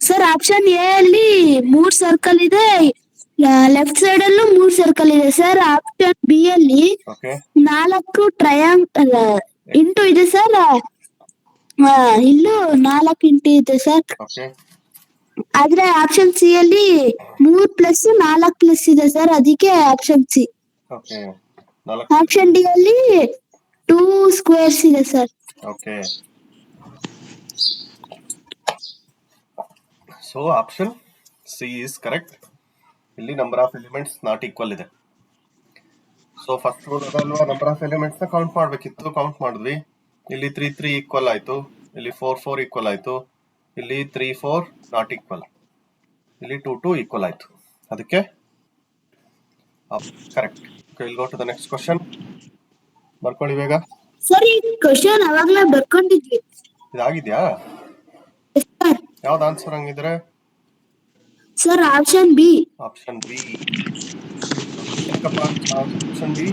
Sir option A ಅಲ್ಲಿ 3 ಸರ್ಕಲ್ ಇದೆ, ಲೆಫ್ಟ್ ಸೈಡ್ ಅಲ್ಲೂ 3 ಸರ್ಕಲ್ ಇದೆ ಸರ್. ಆಪ್ಷನ್ ಬಿ ಅಲ್ಲಿ ಓಕೆ 4 ಟ್ರಯಾಂಗಲ್ ಇಂಟು ಇದೆ ಸರ್. ಇಲ್ಲೂ 4 ಇಂಟು ಇದೆ ಸರ್. ಓಕೆ ಆದ್ರೆ ಆಪ್ಷನ್ ಸಿ ಅಲ್ಲಿ 3 ಪ್ಲಸ್ 4 ಪ್ಲಸ್ ಇದೆ ಸರ್, ಅದಕ್ಕೆ option C. Okay option D ಅಲ್ಲಿ 2 ಸ್ಕ್ವೇರ್ಸ್ ಇದೆ sir. Okay, so option C is correct. ಇಲ್ಲಿ number of elements not equal ಇದೆ. ಸೊ ಫಸ್ಟ್ ರೂಲ್ ಅದಲ್ವಾ, ನಂಬರ್ ಆಫ್ ಎಲಿಮೆಂಟ್ಸ್ ನ ಕೌಂಟ್ ಮಾಡ್ಬೇಕಿತ್ತು, ಕೌಂಟ್ ಮಾಡಿದ್ವಿ. ಇಲ್ಲಿ 3 3 ಈಕ್ವಲ್ ಆಯ್ತು, ಇಲ್ಲಿ 4 4 ಈಕ್ವಲ್ ಆಯ್ತು, ಇಲ್ಲಿ 3 4 ನಾಟ್ ಈಕ್ವಲ್, ಇಲ್ಲಿ 2 2 ಈಕ್ವಲ್ ಆಯ್ತು. ಅದಕ್ಕೆ correct. Will go to the next question. ಬರ್ಕೊಳ್ಳಿ ಬೇಗ. ಸರ್ ಈ ಕ್ವಶನ್ ಅವಾಗ್ಲೇ ಬರ್ಕೊಂಡಿದ್ವಿ. ಇದಾಗಿದ್ಯಾ? ಯಾವ್ದು ಆನ್ಸರ್ ಹಂಗಿದ್ರೆ? Sir option B. Option B. Option B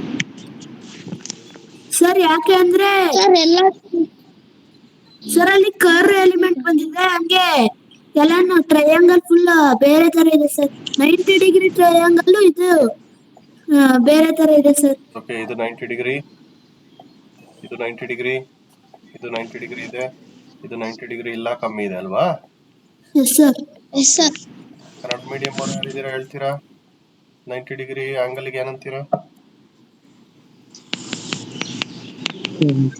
sir ಯಾಕೆ ಅಂದ್ರೆ ಸರ್ ಎಲ್ಲ ಸರ್ ಅಲ್ಲಿ ಕರ್ವ್ ಎಲಿಮೆಂಟ್ ಬಂದಿದೆ, ಹಂಗೆ ಎಲ್ಲಾನು ಟ್ರಯಾಂಗಲ್ ಫುಲ್ ಬೇರೆ ತರ ಇದೆ ಸರ್. 90 ಡಿಗ್ರಿ ಟ್ರಯಾಂಗಲ್ ಇದು ಬೇರೆ ತರ ಇದೆ ಸರ್. ಓಕೆ, ಇದು 90 ಡಿಗ್ರಿ, ಇದು 90 ಡಿಗ್ರಿ, ಇದು 90 ಡಿಗ್ರಿ ಇದೆ, ಇದು 90 ಡಿಗ್ರಿ ಇಲ್ಲ, ಕಮ್ಮಿ ಇದೆ ಅಲ್ವಾ? Yes sir. Yes sir. Kannada medium ಅವ್ರು ಯಾರಿದ್ದೀರಾ ಹೇಳ್ತೀರಾ? 90 ಡಿಗ್ರಿ ಆಂಗಲ್ಗೆ ಏನಂತೀರಾ?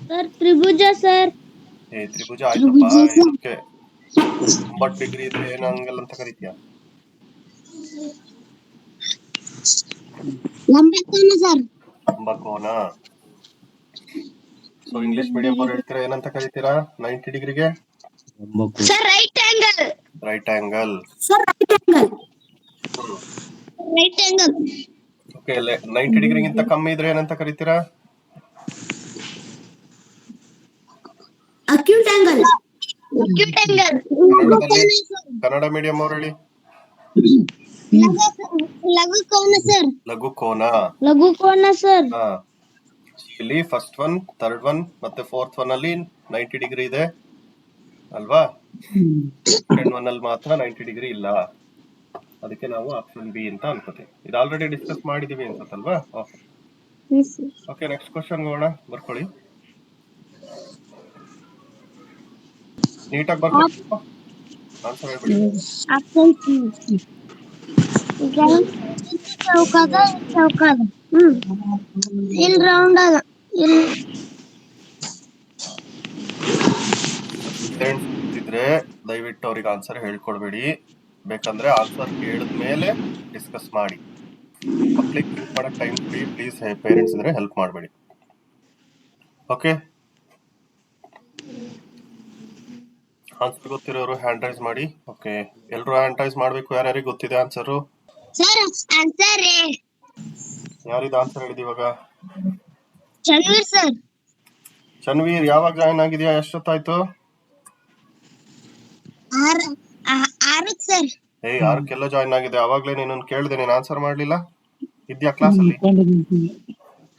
ಸರ್ ತ್ರಿಭುಜ ಸರ್. ತ್ರಿಭುಜ ಆಯ್ತಪ್ಪ. ಇದಕ್ಕೆ 90 ಡಿಗ್ರಿ ಇದ್ರೆ ಏನು ಆಂಗಲ್ ಅಂತ ಕರಿತೀಯಾ? ಲಂಬಕೋನ ಸರ್. ಲಂಬಕೋನ. ಸೊ ಇಂಗ್ಲಿಷ್ ಮೀಡಿಯಂ ಅವ್ರು ಹೇಳ್ತೀರಾ ಏನಂತ ಕರಿತೀರಾ 90 ಡಿಗ್ರಿಗೆ? Sir right angle. Right angle. Sir right angle. Right angle. Okay, 90 ಡಿಗ್ರಿಗಿಂತ ಕಮ್ಮಿ ಇದ್ರೆ ಏನಂತ ಕರಿತೀರಾ? Acute angle. Acute angle. Kannada medium ಅವ್ರು ಹೇಳಿ. ಲಘು ಕೋನ ಸರ್. ಲಘು ಕೋನ. ಲಘು ಕೋನ ಸರ್. ಹಾ, ಇಲ್ಲಿ ಫಸ್ಟ್ ಒನ್, ಥರ್ಡ್ ಒನ್ ಮತ್ತೆ ಫೋರ್ತ್ ಒನ್ ಅಲ್ಲಿ 90 ಡಿಗ್ರಿ ಇದೆ ಅಲ್ವಾ? ಸೆಕೆಂಡ್ ಒನ್ ಅಲ್ಲಿ ಮಾತ್ರ 90 ಡಿಗ್ರಿ ಇಲ್ಲ. ಅದಕ್ಕೆ ನಾವು ಆಪ್ಷನ್ ಬಿ ಅಂತ ಅನ್ಕೋತೀವಿ. ಇದು ಆಲ್ರೆಡಿ ಡಿಸ್ಕಸ್ ಮಾಡಿದೀವಿ ಅನ್ಸುತ್ತಲ್ವಾ? ಓಕೆ, ನೆಕ್ಸ್ಟ್ ಕ್ವಶನ್ ಹೋಗೋಣ. ಬರ್ಕೊಳ್ಳಿ, ನೀಟಾಗಿ ಬರ್ಕೊಳ್ಳಿ, ಆನ್ಸರ್ ಹೇಳ್ಬಿಡಿ. Option C. ಚೌಕಾದ ಚೌಕಾದ ಇಲ್ಲಿ ರೌಂಡ್ ಆದ ಇಲ್ಲಿ. ಇದ್ರೆ ದಯವಿಟ್ಟು ಅವ್ರಿಗೆ ಆನ್ಸರ್ ಹೇಳ್ಕೊಡ್ಬೇಡಿ. ಬೇಕಂದ್ರೆ ಆನ್ಸರ್ ಕೇಳಿದ್ಮೇಲೆ ಡಿಸ್ಕಸ್ ಮಾಡಿ. ಪಬ್ಲಿಕ್ ಮಾಡಕ್ ಟೈಮ್ ಕೊಡಿ ಪ್ಲೀಸ್. ಪೇರೆಂಟ್ಸ್ ಇದ್ರೆ ಹೆಲ್ಪ್ ಮಾಡಬೇಡಿ. ಓಕೆ, ಆನ್ಸರ್ ಗೊತ್ತಿರೋರು ಹ್ಯಾಂಡ್ ರೈಸ್ ಮಾಡಿ. ಓಕೆ, ಎಲ್ರು ಹ್ಯಾಂಡ್ ರೈಸ್ ಮಾಡ್ಬೇಕು. ಯಾರ್ಯಾರಿಗೆ ಗೊತ್ತಿದೆ ಆನ್ಸರು? ಸರ್ ಆನ್ಸರ್ ಯಾರಿದ ಆನ್ಸರ್ ಹೇಳಿದ ಇವಾಗ? ಚನ್ವೀರ್ ಸರ್. ಚನ್ವೀರ್ ಯಾವಾಗ ಜಾಯ್ನ್ ಆಗಿದ್ಯಾ? ಎಷ್ಟೊತ್ತಾಯ್ತು? 6 ಸರ್. 6ಕ್ಕೆಲ್ಲ ಜಾಯ್ನ್ ಆಗಿದೆ. ಅವಾಗ್ಲೇ ನೀನು ಕೇಳಿದೆ, ನೀನು ಆನ್ಸರ್ ಮಾಡ್ಲಿಲ್ಲ. ಇದ್ಯಾ ಕ್ಲಾಸ್ ಅಲ್ಲಿ?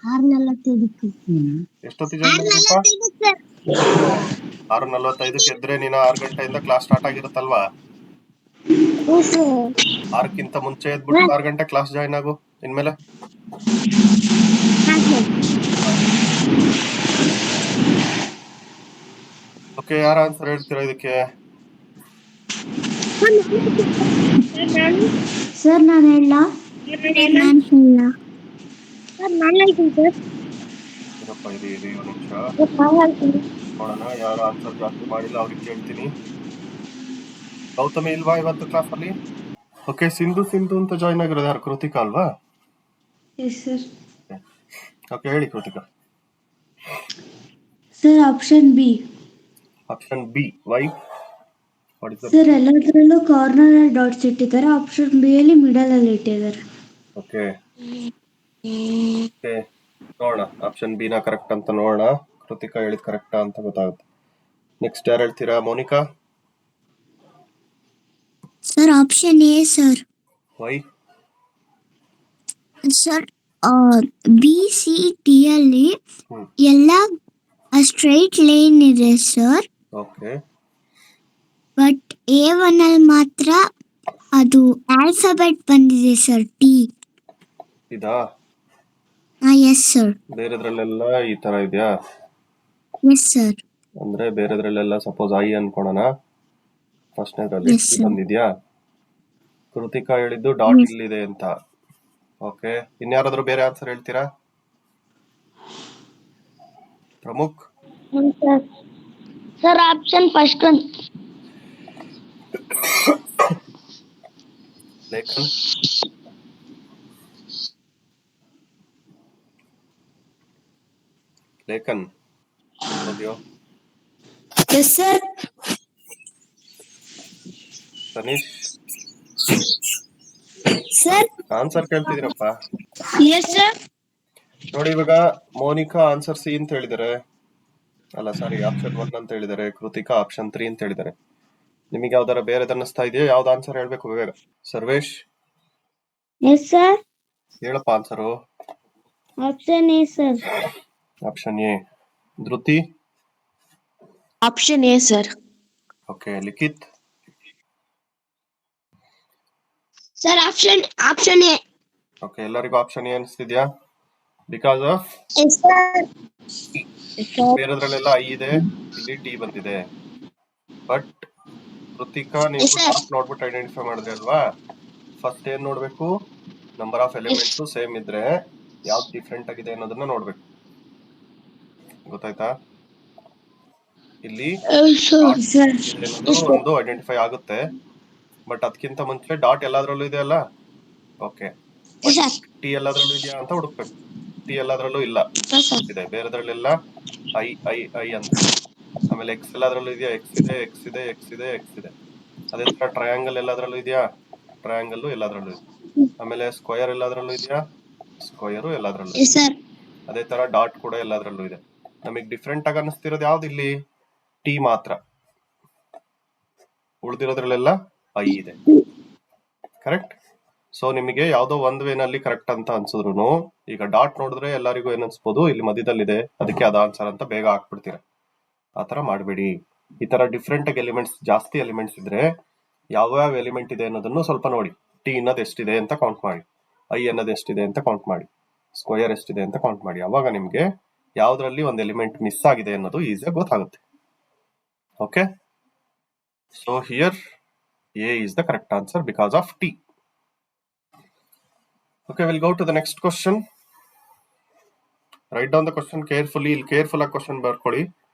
6:45. ಎಷ್ಟೊತ್ತಿಗೆ ಜಾಯ್ನ್ ಆಗಿದೆಪ್ಪ? 6:45ಕ್ಕೆ ಎದ್ರೆ ನೀನು 6 ಗಂಟೆಯಿಂದ ಕ್ಲಾಸ್ ಸ್ಟಾರ್ಟ್ ಆಗಿರುತ್ತಲ್ವಾ? 6ಕ್ಕಿಂತ ಮುಂಚೆ ಎದ್ಬಿಟ್ಟು 6 ಗಂಟೆ ಕ್ಲಾಸ್ ಜಾಯ್ನ್ ಆಗು ಇನ್ಮೇಲೆ. ಓಕೆ, ಯಾರ ಆನ್ಸರ್ ಹೇಳ್ತೀರಾ ಇದಕ್ಕೆ? ಸರ್ ನಾನು ಹೇಳ. ಸರ್ ನಾನು ಹೇಳ್ತೀನಿ ಸರ್. ಇರಪ್ಪ, ಇರಿ ಒಂದು ನಿಮಿಷ ನೋಡೋಣ. ಯಾರು ಆನ್ಸರ್ ಜಾಸ್ತಿ ಮಾಡಿಲ್ಲ ಅವ್ರಿಗೆ ಕೇಳ್ತೀನಿ. ಗೌತಮಿ ಇಲ್ವಾ ಇವತ್ತು ಕ್ಲಾಸ್ ಅಲ್ಲಿ? ಓಕೆ, ಸಿಂಧು ಅಂತ ಜಾಯ್ನ್ ಆಗಿರೋದು ಯಾರು? ಕೃತಿಕಾ ಅಲ್ವಾ? ಓಕೆ, ಹೇಳಿ Kritika. Sir option B. Option B, why? Sir ಎಲ್ಲದರಲ್ಲೂ ಕಾರ್ನರ್ ಅಲ್ಲಿ ಡಾಟ್ಸ್ ಇಟ್ಟಿದ್ದಾರೆ. ಆಪ್ಷನ್ ಬಿ ಅಲ್ಲಿ ಮಿಡಲ್ ಅಲ್ಲಿ ಇಟ್ಟಿದ್ದಾರೆ. ಓಕೆ, ನೋಡೋಣ ಆಪ್ಷನ್ ಬಿ ನ ಕರೆಕ್ಟ್ ಅಂತ ನೋಡೋಣ. ಕೃತಿಕಾ ಹೇಳಿದ್ ಕರೆಕ್ಟಾ ಅಂತ ಗೊತ್ತಾಗುತ್ತೆ. ನೆಕ್ಸ್ಟ್ ಯಾರು ಹೇಳ್ತೀರಾ? Monika. Sir option A sir. Why? Sir B C D ಅಲ್ಲಿ ಎಲ್ಲ ಸ್ಟ್ರೈಟ್ ಲೈನ್ ಇದೆ ಸರ್. ಓಕೆ, ಬಟ್ A1 ಅಲ್ಲಿ ಮಾತ್ರ ಅದು ಆಲ್ಫಾಬೆಟ್ ಬಂದಿದೆ ಸರ್, ಟಿ. ಇದಾ? Yes sir. ಬೇರೆದ್ರಲ್ಲೆಲ್ಲ ಈ ತರ ಇದೆಯಾ? Yes sir. ಅಂದ್ರೆ ಬೇರೆದ್ರಲ್ಲೆಲ್ಲ ಸಪೋಸ್ ಐ ಅನ್ಕೊಳೋಣ. ಫಸ್ಟ್ನೇದ್ರಲ್ಲಿ ಬಂದಿದ್ಯಾ? ಕೃತಿಕಾ ಹೇಳಿದ್ದು ಡಾಟ್ ಇಲ್ಲಿದೆ ಅಂತ. ಓಕೆ, ಇನ್ಯಾರಾದ್ರೂ ಬೇರೆ ಆನ್ಸರ್ ಹೇಳ್ತೀರಾ? Pramukh. Sir option first one. Lekhan. Lekhan ಹೋಗ್ಯೋ? Yes sir. Tanish sir answer ಕೇಳ್ತಿದ್ದೀರಪ್ಪ. Yes sir. ನೋಡಿ, ಇವಾಗ ಮೋನಿಕಾ ಆನ್ಸರ್ ಸಿ ಅಂತ ಹೇಳಿದ್ದಾರೆ. ಅಲ್ಲ ಸಾರಿ, ಆಪ್ಷನ್ 1 ಅಂತ ಹೇಳಿದ್ದಾರೆ. ಕೃತಿಕಾ ಆಪ್ಷನ್ 3 ಅಂತ ಹೇಳಿದ್ದಾರೆ. ನಿಮಗೆ ಯಾವ್ದಾರ ಬೇರೆ ಅನ್ನಿಸ್ತಾ ಇದೆಯಾ? ಯಾವ್ದು ಆನ್ಸರ್ ಹೇಳ್ಬೇಕು ಬೇಗ? ಸರ್ವೇಶ್. Yes sir. ಹೇಳಪ್ಪ answer. Option A sir. Option A. Dhruti? Option A sir. Okay. Likhith? Sir option A. Okay, ಎಲ್ಲರಿಗೂ ಆಪ್ಷನ್ ಎ ಅನಿಸ್ತಿದ್ಯಾ? ಬಿಕಾಸ್ ಆಫ್ ಬೇರೆದ್ರಲ್ಲೆಲ್ಲ ಐ ಇದೆ, ಇಲ್ಲಿ ಟಿ ಬಂದಿದೆ. ಬಟ್ ಕೃತಿಕಾ, ನೀವು ಡಾಟ್ ನೋಡ್ಬಿಟ್ಟು ಐಡೆಂಟಿಫೈ ಮಾಡಿದ್ರಿ ಅಲ್ವಾ? ಫಸ್ಟ್ ಏನ್ ನೋಡ್ಬೇಕು? ನಂಬರ್ ಆಫ್ ಎಲಿಮೆಂಟ್ಸ್ ಸೇಮ್ ಇದ್ರೆ ಯಾವ್ದು ಡಿಫ್ರೆಂಟ್ ಆಗಿದೆ ಅನ್ನೋದನ್ನ ನೋಡ್ಬೇಕು. ಗೊತ್ತಾಯ್ತಾ? ಇಲ್ಲಿ ಒಂದು ಐಡೆಂಟಿಫೈ ಆಗುತ್ತೆ, ಬಟ್ ಅದಕ್ಕಿಂತ ಮುಂಚೆ ಡಾಟ್ ಎಲ್ಲಾದ್ರಲ್ಲೂ ಇದೆ ಅಲ್ಲ. ಓಕೆ, ಟಿ ಎಲ್ಲಾದ್ರಲ್ಲೂ ಇದೆಯಾ ಅಂತ ಹುಡುಕ್ಬೇಕು. ಟಿ ಎಲ್ಲಾದ್ರಲ್ಲೂ ಇಲ್ಲ ಇದೆ, ಬೇರೆದ್ರಲ್ಲೆಲ್ಲ ಐ ಐ ಐ ಅಂತ. ಆಮೇಲೆ ಎಕ್ಸ್ ಎಲ್ಲಾದ್ರಲ್ಲೂ ಇದೆಯಾ? ಎಕ್ಸ್ ಇದೆ, ಎಕ್ಸ್ ಇದೆ, ಎಕ್ಸ್ ಇದೆ, ಎಕ್ಸ್ ಇದೆ. ಅದೇ ತರ ಟ್ರಯಾಂಗಲ್ ಎಲ್ಲಾದ್ರಲ್ಲೂ ಇದೆಯಾ? ಟ್ರಯಾಂಗಲ್ ಎಲ್ಲಾದ್ರಲ್ಲೂ ಇದೆ. ಆಮೇಲೆ ಸ್ಕ್ವಯರ್ ಎಲ್ಲಾದ್ರಲ್ಲೂ ಇದೆಯಾ? ಸ್ಕ್ವಯರು ಎಲ್ಲಾದ್ರಲ್ಲೂ ಇದೆ. ಅದೇ ತರ ಡಾಟ್ ಕೂಡ ಎಲ್ಲಾದ್ರಲ್ಲೂ ಇದೆ. ನಮಗೆ ಡಿಫ್ರೆಂಟ್ ಆಗಿ ಅನಿಸ್ತಿರೋದು ಯಾವ್ದು? ಇಲ್ಲಿ ಟಿ ಮಾತ್ರ. ಉಳಿದಿರೋದ್ರಲ್ಲೆಲ್ಲ ಐ ಇದೆ. ಕರೆಕ್ಟ್? ಸೊ ನಿಮಗೆ ಯಾವ್ದೋ ಒಂದ್ ವೇನಲ್ಲಿ ಕರೆಕ್ಟ್ ಅಂತ ಅನ್ಸಿದ್ರು, ಈಗ ಡಾಟ್ ನೋಡಿದ್ರೆ ಎಲ್ಲರಿಗೂ ಏನ್ ಅನ್ಸ್ಬೋದು, ಇಲ್ಲಿ ಮಧ್ಯದಲ್ಲಿದೆ ಅದಕ್ಕೆ ಅದ ಆನ್ಸರ್ ಅಂತ ಬೇಗ ಹಾಕ್ಬಿಡ್ತೀರ. ಆತರ ಮಾಡಬೇಡಿ. ಈ ತರ ಡಿಫ್ರೆಂಟ್ ಆಗಿ ಎಲಿಮೆಂಟ್ಸ್, ಜಾಸ್ತಿ ಎಲಿಮೆಂಟ್ಸ್ ಇದ್ರೆ ಯಾವ್ಯಾವ ಎಲಿಮೆಂಟ್ ಇದೆ ಅನ್ನೋದನ್ನು ಸ್ವಲ್ಪ ನೋಡಿ. ಟಿ ಅನ್ನೋದು ಎಷ್ಟಿದೆ ಅಂತ ಕೌಂಟ್ ಮಾಡಿ, ಐ ಅನ್ನೋದು ಎಷ್ಟಿದೆ ಅಂತ ಕೌಂಟ್ ಮಾಡಿ, ಸ್ಕ್ವಯರ್ ಎಷ್ಟಿದೆ ಅಂತ ಕೌಂಟ್ ಮಾಡಿ. ಅವಾಗ ನಿಮ್ಗೆ ಯಾವ್ದ್ರಲ್ಲಿ ಒಂದು ಎಲಿಮೆಂಟ್ ಮಿಸ್ ಆಗಿದೆ ಅನ್ನೋದು ಈಸಿಯಾಗಿ ಗೊತ್ತಾಗುತ್ತೆ. Okay, so here A is the correct answer because of T. Okay, we'll go to the next question. Write down the question carefully. ಇಲ್ಲಿ ಕೇರ್ಫುಲ್ ಆಗಿ ಕ್ವಶನ್ ಬರ್ಕೊಳ್ಳಿ.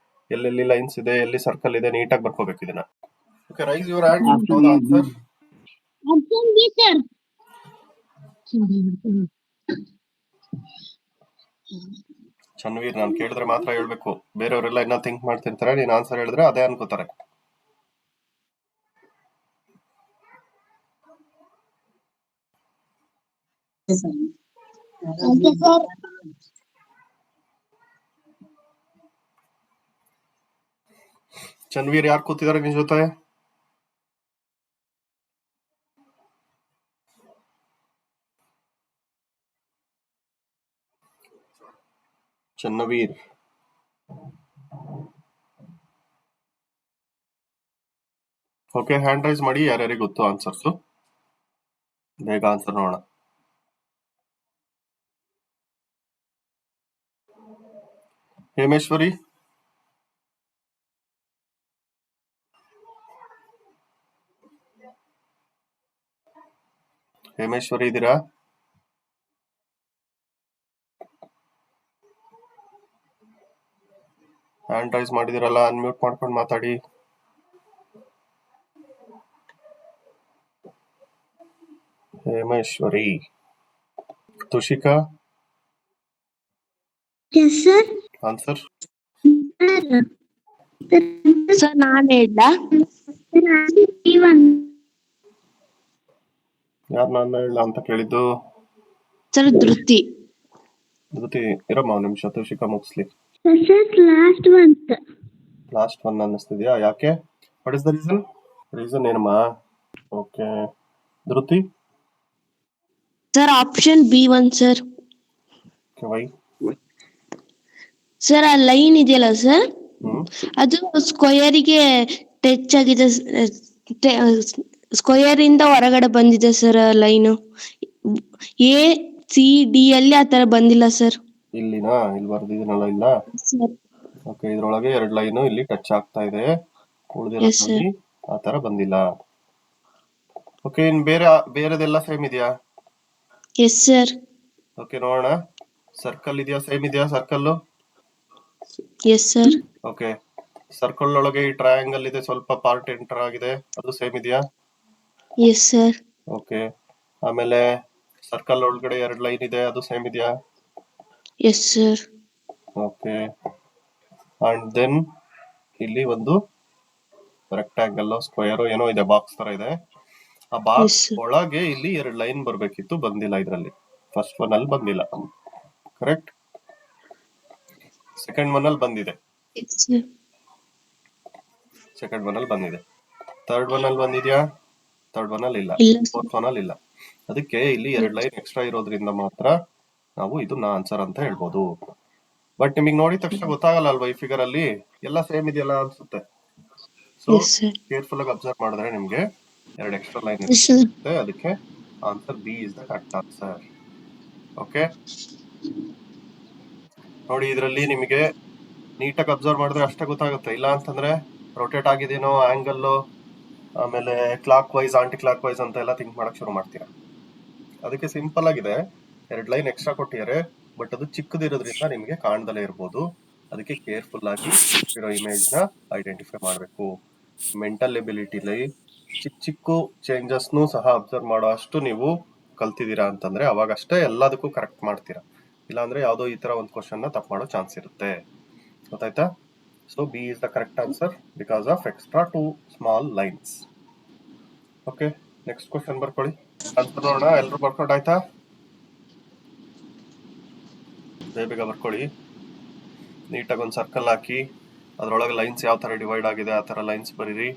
ಎಲ್ಲೆಲ್ಲಿ ಲೈನ್ಸ್ ಇದೆ, ಎಲ್ಲಿ ಸರ್ಕಲ್ ಇದೆ, ನೀಟಾಗಿ ಬರ್ಕೋಬೇಕು ಇದನ್ನ. Okay, raise your hand to know the answer. Option B sir. Chanveer, ನಾನು ಕೇಳಿದ್ರೆ ಮಾತ್ರ ಹೇಳ್ಬೇಕು. ಬೇರೆಯವರೆಲ್ಲ ಇನ್ನ ಥಿಂಕ್ ಮಾಡ್ತಿರ್ತಾರೆ, ನೀನ್ ಆನ್ಸರ್ ಹೇಳಿದ್ರೆ ಅದೇ ಅನ್ಕೋತಾರೆ. ಚನ್ವೀರ್, ಯಾರು ಕೂತಿದ್ದಾರೆ ನಿನ್ ಜೊತೆ? ಚನ್ನವೀರ್. ಓಕೆ, ಹ್ಯಾಂಡ್ ರೈಸ್ ಮಾಡಿ ಯಾರ್ಯಾರಿಗೆ ಗೊತ್ತು ಆನ್ಸರ್ಸ್. ಬೇಗ ಆನ್ಸರ್ ನೋಡೋಣ. ಹೇಮೇಶ್ವರಿ? ಹೇಮೇಶ್ವರಿ ಇದ್ದೀರಾ? ಹ್ಯಾಂಡ್ ರೈಸ್ ಮಾಡಿದಿರಲ್ಲ, ಅನ್ಮ್ಯೂಟ್ ಮಾಡ್ಕೊಂಡು ಮಾತಾಡಿ. ಹೇಮೇಶ್ವರಿ. ತುಷಿಕಾ? ಆನ್ಸರ್ ಸರ್ ನಾನು ಹೇಳ್ದ? ಯಾರು ನಾನು ಹೇಳ ಅಂತ ಕೇಳಿದ್ದು? ಸರ್ ಧೃತಿ. ಧೃತಿ ಇರಮ್ಮ ಒಂದು ನಿಮಿಷ, ತುಷಿಕಾ ಮುಗಿಸ್ಲಿ. ಲಾಸ್ಟ್ ಒನ್ ಅನ್ನಿಸ್ತಿದ್ಯಾ? ಯಾಕೆ? What is the reason? Reason ಏನಮ್ಮ? Okay, Dhruti? Sir option B1 sir. Why? Sir ಆ ಲೈನ್ ಇದೆಯಲ್ಲ ಸರ್, ಅದು ಸ್ಕ್ವಯರಿಗೆ ಟಚ್ ಆಗಿದೆ. ಸ್ಕ್ವಯರ್ ಇಂದ ಹೊರಗಡೆ ಬಂದಿದೆ ಸರ್ ಲೈನ್. ACD ಅಲ್ಲಿ ಆ ತರ ಬಂದಿಲ್ಲ ಸರ್. ಇಲ್ಲಿನಾ? ಇಲ್ಲಿ ಬರ್ದಿದ್ದೀನಲ್ಲ, ಇಲ್ಲ. ಓಕೆ, ಇದ್ರೊಳಗೆ 2 ಲೈನ್ ಇಲ್ಲಿ ಟಚ್ ಆಗ್ತಾ ಇದೆ, ಉಳಿದಿರೋದ್ರಲ್ಲಿ ಆ ತರ ಬಂದಿಲ್ಲ. ಓಕೆ, ಇನ್ ಬೇರೆದೆಲ್ಲ ಸೇಮ್ ಇದೆಯಾ? Yes sir. ಓಕೆ, ನೋಡೋಣ. ಸರ್ಕಲ್ ಇದೆಯಾ? ಸೇಮ್ ಇದೆಯಾ circle? S sir. Okay, circle ಒಳಗೆ ಈ ಟ್ರಯಾಂಗಲ್ ಇದೆ, ಸ್ವಲ್ಪ ಪಾರ್ಟ್ ಎಂಟರ್ ಆಗಿದೆ, ಅದು ಸೇಮ್ ಇದೆಯಾ? Yes sir. ಓಕೆ, ಆಮೇಲೆ ಸರ್ಕಲ್ ಒಳಗಡೆ 2 ಲೈನ್ ಇದೆ, ಅದು ಸೇಮ್ ಇದೆಯಾ? Yes sir. Okay, and then ಇಲ್ಲಿ ಒಂದು ರೆಕ್ಟಾಂಗಲ್, ಸ್ಕ್ವೇರ್ ಏನೋ ಇದೆ, ಬಾಕ್ಸ್ ತರ ಇದೆ. ಆ ಬಾಕ್ಸ್ ಒಳಗೆ ಇಲ್ಲಿ 2 ಲೈನ್ ಬರ್ಬೇಕಿತ್ತು, ಬಂದಿಲ್ಲ. ಇದ್ರಲ್ಲಿ ಫಸ್ಟ್ ಒನ್ ಅಲ್ಲಿ ಬಂದಿಲ್ಲ. ಕರೆಕ್ಟ್? ಸೆಕೆಂಡ್ ಒನ್ ಅಲ್ಲಿ ಬಂದಿದೆ. ಸೆಕೆಂಡ್ ಒನ್ ಅಲ್ಲಿ ಬಂದಿದೆ. ಥರ್ಡ್ ಒನ್ ಅಲ್ಲಿ ಬಂದಿದ್ಯಾ? ಥರ್ಡ್ ಒನ್ ಅಲ್ಲಿ ಇಲ್ಲ. ಫೋರ್ತ್ ಒನ್ ಅಲ್ಲಿ ಇಲ್ಲ. ಅದಕ್ಕೆ ಇಲ್ಲಿ 2 ಲೈನ್ ಎಕ್ಸ್ಟ್ರಾ ಇರೋದ್ರಿಂದ ಮಾತ್ರ ನಾವು ಇದನ್ನ ಆನ್ಸರ್ ಅಂತ ಹೇಳ್ಬೋದು. ಬಟ್ ನಿಮಗೆ ನೋಡಿದ ತಕ್ಷಣ ಗೊತ್ತಾಗಲ್ಲ ಅಲ್ವಾ ಈ ಫಿಗರ್ ಅಲ್ಲಿ ಎಲ್ಲ ಸೇಮ್ ಇದೆಯಲ್ಲ ಅನ್ಸುತ್ತೆ. So yes sir. ಕೇರ್ಫುಲ್ ಆಗಿ ಅಬ್ಸರ್ವ್ ಮಾಡಿದ್ರೆ ನಿಮ್ಗೆ 2 ಎಕ್ಸ್ಟ್ರಾ ಲೈನ್ Yes, sir. ಇರುತ್ತೆ. ಅದಕ್ಕೆ answer B is the correct answer. Okay, ನೋಡಿ ಇದರಲ್ಲಿ ನಿಮಗೆ ನೀಟಾಗಿ ಅಬ್ಸರ್ವ್ ಮಾಡಿದ್ರೆ ಅಷ್ಟೇ ಗೊತ್ತಾಗುತ್ತೆ. ಇಲ್ಲ ಅಂತಂದ್ರೆ ರೊಟೇಟ್ ಆಗಿದೇನೋ ಆಂಗಲ್, ಆಮೇಲೆ clock wise aunty clock wise ಅಂತ ಎಲ್ಲ ಥಿಂಕ್ ಮಾಡಕ್ ಶುರು ಮಾಡ್ತೀರಾ. ಅದಕ್ಕೆ ಸಿಂಪಲ್ ಆಗಿದೆ, 2 ಲೈನ್ ಎಕ್ಸ್ಟ್ರಾ ಕೊಟ್ಟಿದ್ದಾರೆ, ಬಟ್ ಅದು ಚಿಕ್ಕದಿರೋದ್ರಿಂದ ನಿಮಗೆ ಕಾಣ್ದಲೇ ಇರ್ಬೋದು. ಅದಕ್ಕೆ ಕೇರ್ಫುಲ್ ಆಗಿ ಇರೋ ಇಮೇಜ್ ನ ಐಡೆಂಟಿಫೈ ಮಾಡಬೇಕು. ಮೆಂಟಲ್ ಎಬಿಲಿಟಿಲಿ ಚಿಕ್ಕ ಚೇಂಜಸ್ನು ಸಹ ಅಬ್ಸರ್ವ್ ಮಾಡೋ ಅಷ್ಟು ನೀವು ಕಲ್ತಿದ್ದೀರಾ ಅಂತಂದ್ರೆ ಅವಾಗಷ್ಟೇ ಎಲ್ಲದಕ್ಕೂ ಕರೆಕ್ಟ್ ಮಾಡ್ತೀರಾ. ಇಲ್ಲಾಂದ್ರೆ ಯಾವುದೋ ಈ ತರ ಒಂದು ಕ್ವಶನ್ ನ ತಪ್ಪು ಮಾಡೋ ಚಾನ್ಸ್ ಇರುತ್ತೆ. ಗೊತ್ತಾಯ್ತಾ? So B is the correct answer because of extra 2 small lines. Okay, next question ಬರ್ಕೊಳ್ಳಿ. ಆನ್ಸರ್ ನೋಡೋಣ. ಎಲ್ಲರೂ ಬರ್ಕೊಂಡಾಯ್ತಾ? ಬೇಗ ಬರ್ಕೊಳ್ಳಿ. ನೀಟಾಗಿ ಒಂದು ಸರ್ಕಲ್ ಹಾಕಿ ಅದ್ರೊಳಗೆ ಲೈನ್ಸ್ ಯಾವ ತರ ಡಿವೈಡ್ ಆಗಿದೆ ಆ ತರ ಲೈನ್ಸ್ ಬರೀರಿ.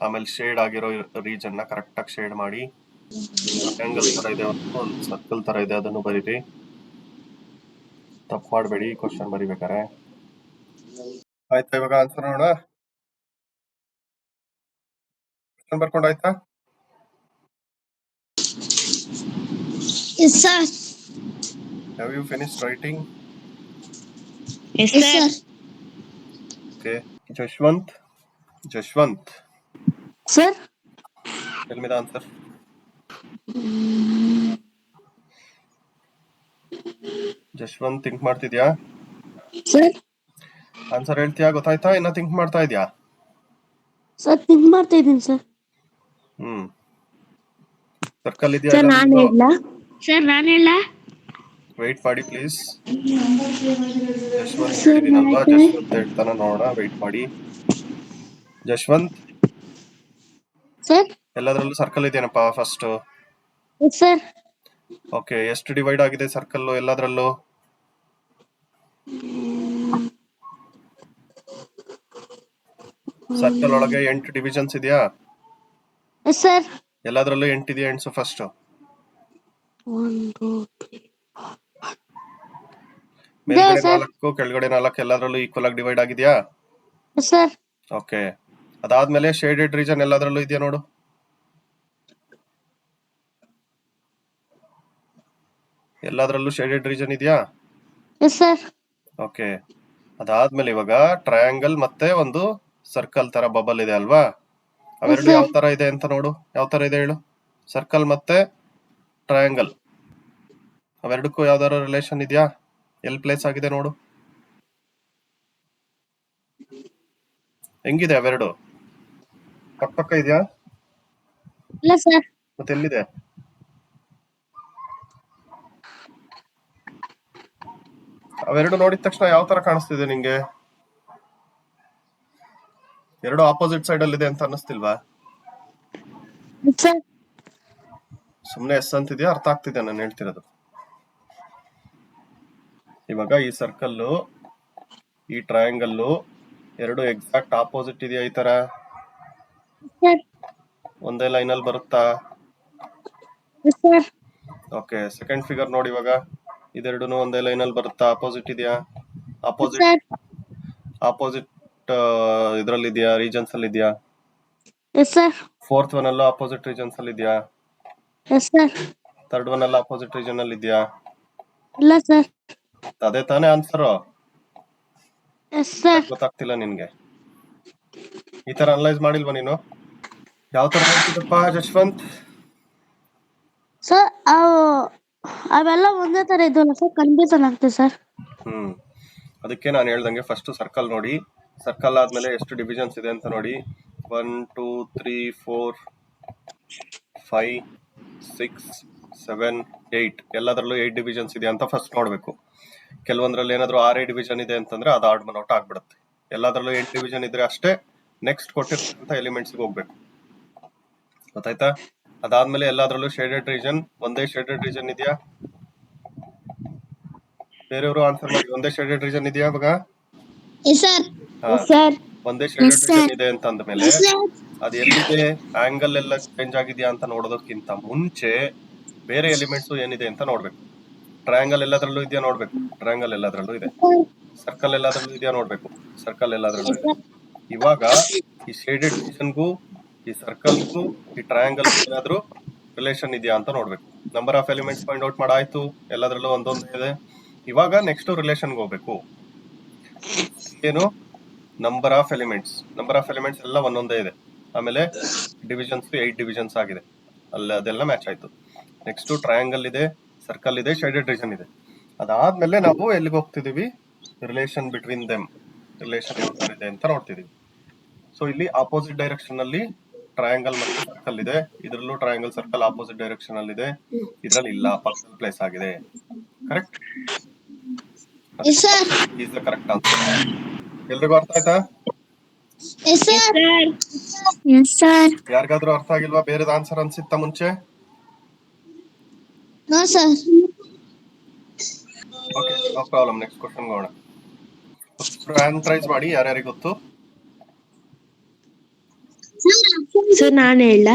ಆಮೇಲೆ ಶೇಡ್ ಆಗಿರೋ ರೀಜನ್ ನ ಕರೆಕ್ಟ್ ಆಗಿ ಶೇಡ್ ಮಾಡಿ. ಟ್ರಯಾಂಗಲ್ ತರ ಇದೆ, ಒಂದು ಸರ್ಕಲ್ ತರ ಇದೆ, ಅದನ್ನು ಬರೀರಿ. ತಪ್ಪು ಮಾಡಬೇಡಿ ಕ್ವಶನ್ ಬರಿಬೇಕಾರೆ. ಆಯ್ತಾ? ಇವಾಗ ಆನ್ಸರ್ ನೋಡೋಣ. ಕ್ವಶನ್ ಬರ್ಕೊಂಡಾಯ್ತಾ? Yes, sir. Have you finished writing? Yes Yes, sir. sir. Okay. Jashwant, sir tell me the answer. Jashwant think ಮಾಡ್ತಿದ್ಯಾ? ಸರ್ ಆನ್ಸರ್ ಹೇಳ್ತೀಯಾ? ಗೊತ್ತಾಯ್ತಾ? ಇನ್ನ ಥಿಂಕ್ ಮಾಡ್ತಾ ಇದ್ಯಾ? ಸರ್ ಥಿಂಕ್ ಮಾಡ್ತಾ ಇದ್ದೀನಿ ಸರ್. ಸರ್ಕಲ್ ಇದೆಯಾ? ಸರ್ ನಾನು ಹೇಳ ಸರ್ ನಾನು ಹೇಳ. ವೆಯ್ಟ್ ಮಾಡಿ ಪ್ಲೀಸ್. ಜಶ್ವಂತ್ ಸರ್ ಹೇಳಿದೀನಲ್ವಾ, ಜಶ್ವಂತ್ ಹೇಳ್ತಾನ ನೋಡೋಣ. ವೆಯ್ಟ್ ಮಾಡಿ. ಜಶ್ವಂತ್, ಸರ್ ಎಲ್ಲದರಲ್ಲೂ ಸರ್ಕಲ್ ಇದೆಯೇನಪ್ಪ ಫಸ್ಟ್? Yes sir. ಓಕೆ, ಎಷ್ಟು ಡಿವೈಡ್ ಆಗಿದೆ ಸರ್ಕಲ್ ಎಲ್ಲದರಲ್ಲೂ? ಸರ್ಕಲ್ ಒಳಗೆ 8 ಡಿವಿಷನ್ಸ್ ಇದೆಯಾ? Yes sir. ಎಲ್ಲದರಲ್ಲೂ 8 ಇದೆಯಾ ಎಣ್ಸು ಫಸ್ಟ್. 1 2 3 ಮೇಲ್ಗಡೆ 4 ಕೆಳಗಡೆ 4 ಎಲ್ಲದರಲ್ಲೂ ಈಕ್ವಲ್ ಆಗಿ ಡಿವೈಡ್ ಆಗಿದೆಯಾ? Yes sir. ಓಕೆ, ಅದಾದ್ಮೇಲೆ ಶೇಡೆಡ್ ರೀಜನ್ ಎಲ್ಲದರಲ್ಲೂ ಇದೆಯಾ ನೋಡು. ಎಲ್ಲದರಲ್ಲೂ ಶೇಡೆಡ್ ರೀಜನ್ ಇದೆಯಾ? Yes sir. ಓಕೆ, ಅದಾದ್ಮೇಲೆ ಇವಾಗ ಟ್ರಯಾಂಗಲ್ ಮತ್ತೆ ಒಂದು ಸರ್ಕಲ್ ತರ ಬಬಲ್ ಇದೆ ಅಲ್ವಾ? ಅವೆರಡು ಯಾವ ತರ ಇದೆ ಅಂತ ನೋಡು. ಯಾವ ತರ ಇದೆ ಹೇಳು? ಸರ್ಕಲ್ ಮತ್ತೆ ಟ್ರಯಾಂಗಲ್ ಅವೆರಡಕ್ಕೂ ಯಾವ್ದಾರ ರಿಲೇಷನ್ ಇದೆಯಾ? ಎಲ್ಲಿ ಪ್ಲೇಸ್ ಆಗಿದೆ ನೋಡು. ಹೆಂಗಿದೆ ಅವೆರಡು? ಪಕ್ಕ ಪಕ್ಕ ಇದೆಯಾ? ಇಲ್ಲ ಸರ್. ಮತ್ತೆ ಎಲ್ಲಿದೆ? ಅವೆರಡು ನೋಡಿದ ತಕ್ಷಣ ಯಾವ ತರ ಕಾಣಿಸ್ತಿದೆ ನಿಂಗೆ? ಎರಡು ಆಪೋಸಿಟ್ ಸೈಡ್ ಅಲ್ಲಿ ಇದೆ ಅಂತ ಅನ್ನಿಸ್ತಿಲ್ವಾ? ಸುಮ್ನೆ ಎಸ್ ಅಂತಿದ್ಯಾ? ಅರ್ಥ ಆಗ್ತಿದ್ಯಾ ನಾನು ಹೇಳ್ತಿರೋದು? ಇವಾಗ ಈ ಸರ್ಕಲ್ಲು ಈ ಟ್ರಯಾಂಗಲ್ಲು ಎರಡು ಎಕ್ಸಾಕ್ಟ್ ಆಪೋಸಿಟ್ ಇದೆಯಾ? ಈ ತರ ಒಂದೇ ಲೈನ್ ಅಲ್ಲಿ ಬರುತ್ತಾ? ಓಕೆ, ಸೆಕೆಂಡ್ ಫಿಗರ್ ನೋಡಿ. ಇವಾಗ ಇದೆರಡು ಒಂದೇ ಲೈನ್ ಅಲ್ಲಿ ಬರುತ್ತಾ? ಆಪೋಸಿಟ್ ಇದೆಯಾ? ಆಪೋಸಿಟ್ ಇದ್ರಲ್ಲಿ ಇದೆಯಾ? ರೀಜನ್ಸ್ ಅಲ್ಲಿ ಇದೆಯಾ? ಫೋರ್ತ್ ಒನ್ ಅಲ್ಲೂ ಆಪೋಸಿಟ್ ರೀಜನ್ಸ್ ಅಲ್ಲಿ ಇದೆಯಾ? ಥರ್ಡ್ ಒನ್ ಅಲ್ಲ ಆಪೋಸಿಟ್ ರೀಜನ್ ಅಲ್ಲಿ ಇದೆಯಾ? ಇಲ್ಲ ಸರ್. ಅದೇ ತಾನೇ ಆನ್ಸರ್. ಗೊತ್ತಾಗ್ತಿಲ್ಲ ನಿನ್ಗೆ? ಈ ತರ ಅನಲೈಸ್ ಮಾಡಿಲ್ವಾ ನೀನು? ಯಾವ ತರ ಮಾಡ್ತಿದ್ದಪ್ಪ ಜಶ್ವಂತ್? ಸರ್ ಅವೆಲ್ಲ ಒಂದೇ ತರ ಇದ್ವಲ್ಲ ಸರ್, ಕನ್ಫ್ಯೂಷನ್ ಆಗ್ತದೆ ಸರ್. ಅದಕ್ಕೆ ನಾನು ಹೇಳ್ದಂಗೆ ಫಸ್ಟ್ ಸರ್ಕಲ್ ನೋಡಿ. ಸರ್ಕಲ್ ಆದ್ಮೇಲೆ ಎಷ್ಟು ಡಿವಿಷನ್ಸ್ ಇದೆ ಅಂತ ನೋಡಿ. 1 2 3 4 5 6 7 8 ಎಲ್ಲದರಲ್ಲೂ 8 ಡಿವಿಷನ್ಸ್ ಇದೆ ಅಂತ ಫಸ್ಟ್ ನೋಡ್ಬೇಕು. ಕೆಲವೊಂದ್ರಲ್ಲಿ ಏನಾದ್ರು 6 ಡಿವಿಷನ್ ಇದೆ ಅಂತಂದ್ರೆ ಅದು ಆಡ್ ಔಟ್ ಆಗ್ಬಿಡುತ್ತೆ. ಎಲ್ಲದರಲ್ಲೂ 8 ಡಿವಿಷನ್ ಇದ್ರೆ ಅಷ್ಟೇ ನೆಕ್ಸ್ಟ್ ಕೊಟ್ಟಿರ್ತಕ್ಕಂಥ ಎಲಿಮೆಂಟ್ಸ್ ಹೋಗ್ಬೇಕು. ಗೊತ್ತಾಯ್ತಾ? ಅದಾದ್ಮೇಲೆ ಎಲ್ಲಾದ್ರಲ್ಲೂ ಶೇಡೆಡ್ ರೀಜನ್, ಒಂದೇ ಶೇಡೆಡ್ ರೀಜನ್ ಇದೆಯಾ? ಬೇರೆಯವರು ಆನ್ಸರ್ ಮಾಡಿ. ಒಂದೇ ಶೇಡೆಡ್ ರೀಜನ್ ಇದೆಯಾ? ಇವಾಗ ಒಂದೇ ಶೇಡೆಡ್ ರೀಜನ್ ಇದೆ ಅಂತ ಅಂದ್ಮೇಲೆ ಅದು ಎಲ್ಲಿದೆ, ಆಂಗಲ್ ಎಲ್ಲ ಚೇಂಜ್ ಆಗಿದೆಯಾ ಅಂತ ನೋಡೋದಕ್ಕಿಂತ ಮುಂಚೆ ಬೇರೆ ಎಲಿಮೆಂಟ್ಸ್ ಏನಿದೆ ಅಂತ ನೋಡ್ಬೇಕು. ಟ್ರಯಾಂಗಲ್ ಎಲ್ಲದರಲ್ಲೂ ಇದೆಯಾ ನೋಡ್ಬೇಕು. ಟ್ರಯಾಂಗಲ್ ಎಲ್ಲದರಲ್ಲೂ ಇದೆ. ಸರ್ಕಲ್ ಎಲ್ಲದರಲ್ಲೂ ಇದೆಯಾ ನೋಡ್ಬೇಕು. ಸರ್ಕಲ್ ಎಲ್ಲದರಲ್ಲೂ ಇದೆ. ಇವಾಗ ಈ ಶೇಡೆಡ್ ರೀಜನ್ಗೂ ಈ ಸರ್ಕಲ್ಗೂ ಈ ಟ್ರಯಾಂಗಲ್ ಏನಾದ್ರು ರಿಲೇಷನ್ ಇದೆಯಾ ಅಂತ ನೋಡ್ಬೇಕು. Number of elements find out ಮಾಡಾಯ್ತು, ಎಲ್ಲದರಲ್ಲೂ ಒಂದೊಂದು ಇದೆ. ಇವಾಗ ನೆಕ್ಸ್ಟ್ ರಿಲೇಷನ್ಗೆ ಹೋಗ್ಬೇಕು. ಏನು? ನಂಬರ್ ಆಫ್ ಎಲಿಮೆಂಟ್ಸ್ ಎಲ್ಲ ಒಂದೊಂದೇ ಇದೆ. ಆಮೇಲೆ ಡಿವಿಷನ್ಸ್ 8 ಡಿವಿಷನ್ಸ್ ಆಗಿದೆ, ಅಲ್ಲಿ ಅದೆಲ್ಲ ಮ್ಯಾಚ್ ಆಯ್ತು. ನೆಕ್ಸ್ಟ್ ಟ್ರಯಾಂಗಲ್ ಇದೆ, ಸರ್ಕಲ್ ಇದೆ, ಶೇಡೆಡ್ ರೀಜನ್ ಇದೆ. ಅದಾದ್ಮೇಲೆ ನಾವು ಎಲ್ಲಿಗೆ ಹೋಗ್ತಿದೀವಿ? ರಿಲೇಷನ್ ಬಿಟ್ವೀನ್ ದೆಮ್, ರಿಲೇಷನ್ ಯಾವ ತರ ಇದೆ ಅಂತ ನೋಡ್ತಿದೀವಿ. ಸೊ ಇಲ್ಲಿ ಆಪೋಸಿಟ್ ಡೈರೆಕ್ಷನ್ ಅಲ್ಲಿ ಟ್ರಯಾಂಗಲ್ ಮತ್ತು ಸರ್ಕಲ್ ಇದೆ. ಇದರಲ್ಲೂ ಟ್ರಯಾಂಗಲ್ ಸರ್ಕಲ್ ಆಪೋಸಿಟ್ ಡೈರೆಕ್ಷನ್ ಅಲ್ಲಿ ಇದೆ. ಇದ್ರಲ್ಲಿ ಇಲ್ಲ, ಪರ್ಸನಲ್ ಪ್ಲೇಸ್ ಆಗಿದೆ. Correct? Is the correct answer. ಎಲ್ರಿಗೂ ಅರ್ಥ ಆಯ್ತಾ? Yes sir. ಯಾರಿಗಾದ್ರೂ ಅರ್ಥ ಆಗಿಲ್ವಾ? ಬೇರೆದ ಆನ್ಸರ್ ಅನ್ಸಿತ್ತ ಮುಂಚೆ? No sir. Okay, no problem. Next question ಹೋಗೋಣ. ಹ್ಯಾಂಡ್ ರೈಸ್ ಮಾಡಿ, ಯಾರ್ಯಾರಿಗೆ ಗೊತ್ತು? ಸರ್ ನಾನು ಹೇಳ?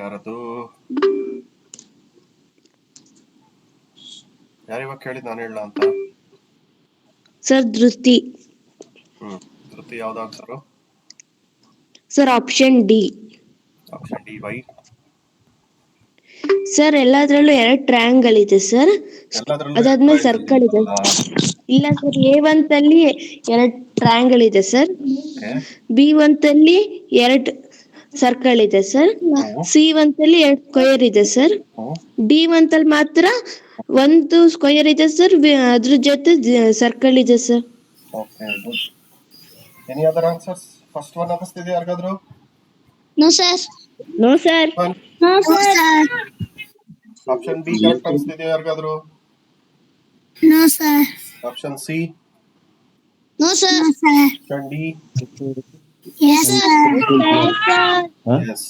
ಯಾರದು? ಯಾರಿವಾಗ ಕೇಳಿದ್ ನಾನು ಹೇಳ ಅಂತ? ಸರ್ ಧೃತಿ. ಧೃತಿ ಯಾವ್ದು answer? Sir option D. Option D. Why? Sir ಎಲ್ಲದ್ರಲ್ಲೂ 2 ಟ್ರಯಾಂಗಲ್ ಇದೆ ಸರ್. ಅದಾದ್ಮೇಲೆ ಸರ್ಕಲ್ ಇದೆ. ಇಲ್ಲ ಸರ್, A1 ಅಲ್ಲಿ 2 ಟ್ರಯಾಂಗಲ್ ಇದೆ ಸರ್. B1 ಅಲ್ಲಿ 2 ಸರ್ಕಲ್ ಇದೆ ಸರ್. C1 ಅಲ್ಲಿ 2 ಸ್ಕ್ವೇರ್ ಇದೆ ಸರ್. D1 ಅಲ್ಲಿ ಮಾತ್ರ 1 ಸ್ಕ್ವೇರ್ ಇದೆ ಸರ್, ಅದ್ರ ಜೊತೆ ಸರ್ಕಲ್ ಇದೆ sir. Okay, good. Any other answers? First one ಅನ್ನಿಸ್ತಿದೆ ಯಾರಿಗಾದ್ರೂ? No sir. No sir. No sir. Option B correct ಅನ್ಸ್ತಿದೆ ಯಾರಿಗಾದ್ರೂ? No sir. Option C? No sir. Option D? Yes sir. Yes.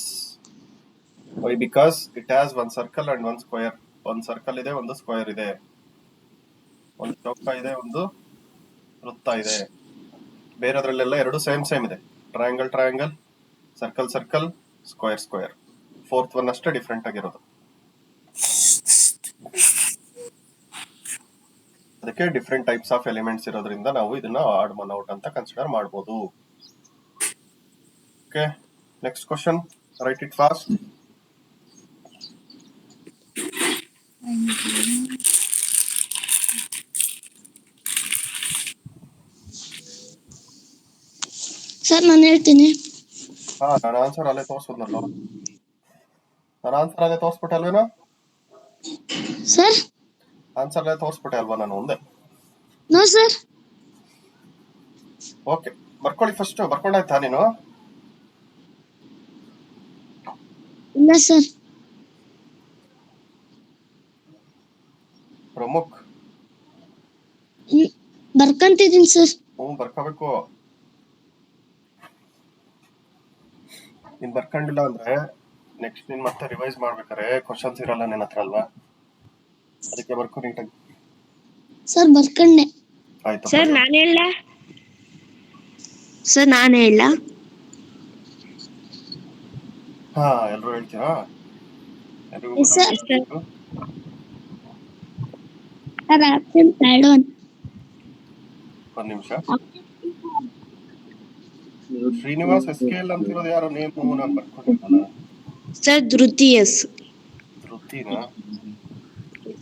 Why? Because it has one circle and one square. ಒಂದು circle ಇದೆ, ಒಂದು square ಇದೆ. ಒಂದು ಚೌಕ ಇದೆ, ಒಂದು ವೃತ್ತ ಇದೆ. ಬೇರೆದ್ರಲ್ಲೆಲ್ಲ 2 ಸೇಮ್ ಇದೆ. Triangle, circle, square. 4th one ಅಷ್ಟೇ ಡಿಫ್ರೆಂಟ್ ಆಗಿರೋದು. ಅದಕ್ಕೆ ಡಿಫ್ರೆಂಟ್ ಟೈಪ್ಸ್ ಆಫ್ ಎಲಿಮೆಂಟ್ಸ್ ಇರೋದ್ರಿಂದ ನಾವು ಇದನ್ನ ಆಡ್ ಒನ್ ಔಟ್ ಅಂತ ಕನ್ಸಿಡರ್ ಮಾಡಬಹುದು. Okay, next question. Right it fast. Sir ನಾನು ಹೇಳ್ತೀನಿ. ನಾನು ಆನ್ಸರ್ ಅಲ್ಲೇ ತೋರಿಸೋದ್ನಲ್ಲ. ನಾನು ಆನ್ಸರ್ ಅಲ್ಲೇ ತೋರಿಸ್ಬಿಟ್ಟೆ ಅಲ್ವೇನೋ? ಸರ್ ಆನ್ಸರ್ ಅಲ್ಲೇ ತೋರಿಸ್ಬಿಟ್ಟೆ ಅಲ್ವಾ ನಾನು ಒಂದೇ? No sir. ಓಕೆ, ಬರ್ಕೊಳ್ಳಿ. ಫಸ್ಟ್ ಬರ್ಕೊಂಡಾಯ್ತಾ ನೀನು? ಇಲ್ಲ ಸರ್. ಪ್ರಮುಖ್ ಬರ್ಕಂತಿದ್ದೀನಿ ಸರ್. ಬರ್ಕೋಬೇಕು. ನೀನ್ ಬರ್ಕೊಂಡಿಲ್ಲ ಅಂದ್ರೆ ನೆಕ್ಸ್ಟ್ ನೀನ್ ಮತ್ತೆ ರಿವೈಸ್ ಮಾಡ್ಬೇಕಾರೆ ಕ್ವಶನ್ಸ್ ಇರಲ್ಲ ನಿನ್ನ ಹತ್ರ ಅಲ್ವಾ? ಅದಕ್ಕೆ ಬರ್ಕೊ ನೀಟಾಗಿ. ಸರ್ ಬರ್ಕೊಂಡೆ. ಆಯ್ತು ಸರ್ ನಾನು ಹೇಳ? ಸರ್ ನಾನು ಹೇಳ? ಹಾ, ಎಲ್ರು ಹೇಳ್ತೀರಾ? Sir option third one. ಒಂದ್ ನಿಮಿಷ. ಶ್ರೀನಿವಾಸ್ SKL ಅಂತಿರೋದು ಯಾರು ನೇಮು? ನಾನು ಬರ್ಕೊಂಡಿಲ್ಲ. Sir Dhruti yes. ಧೃತಿನಾ?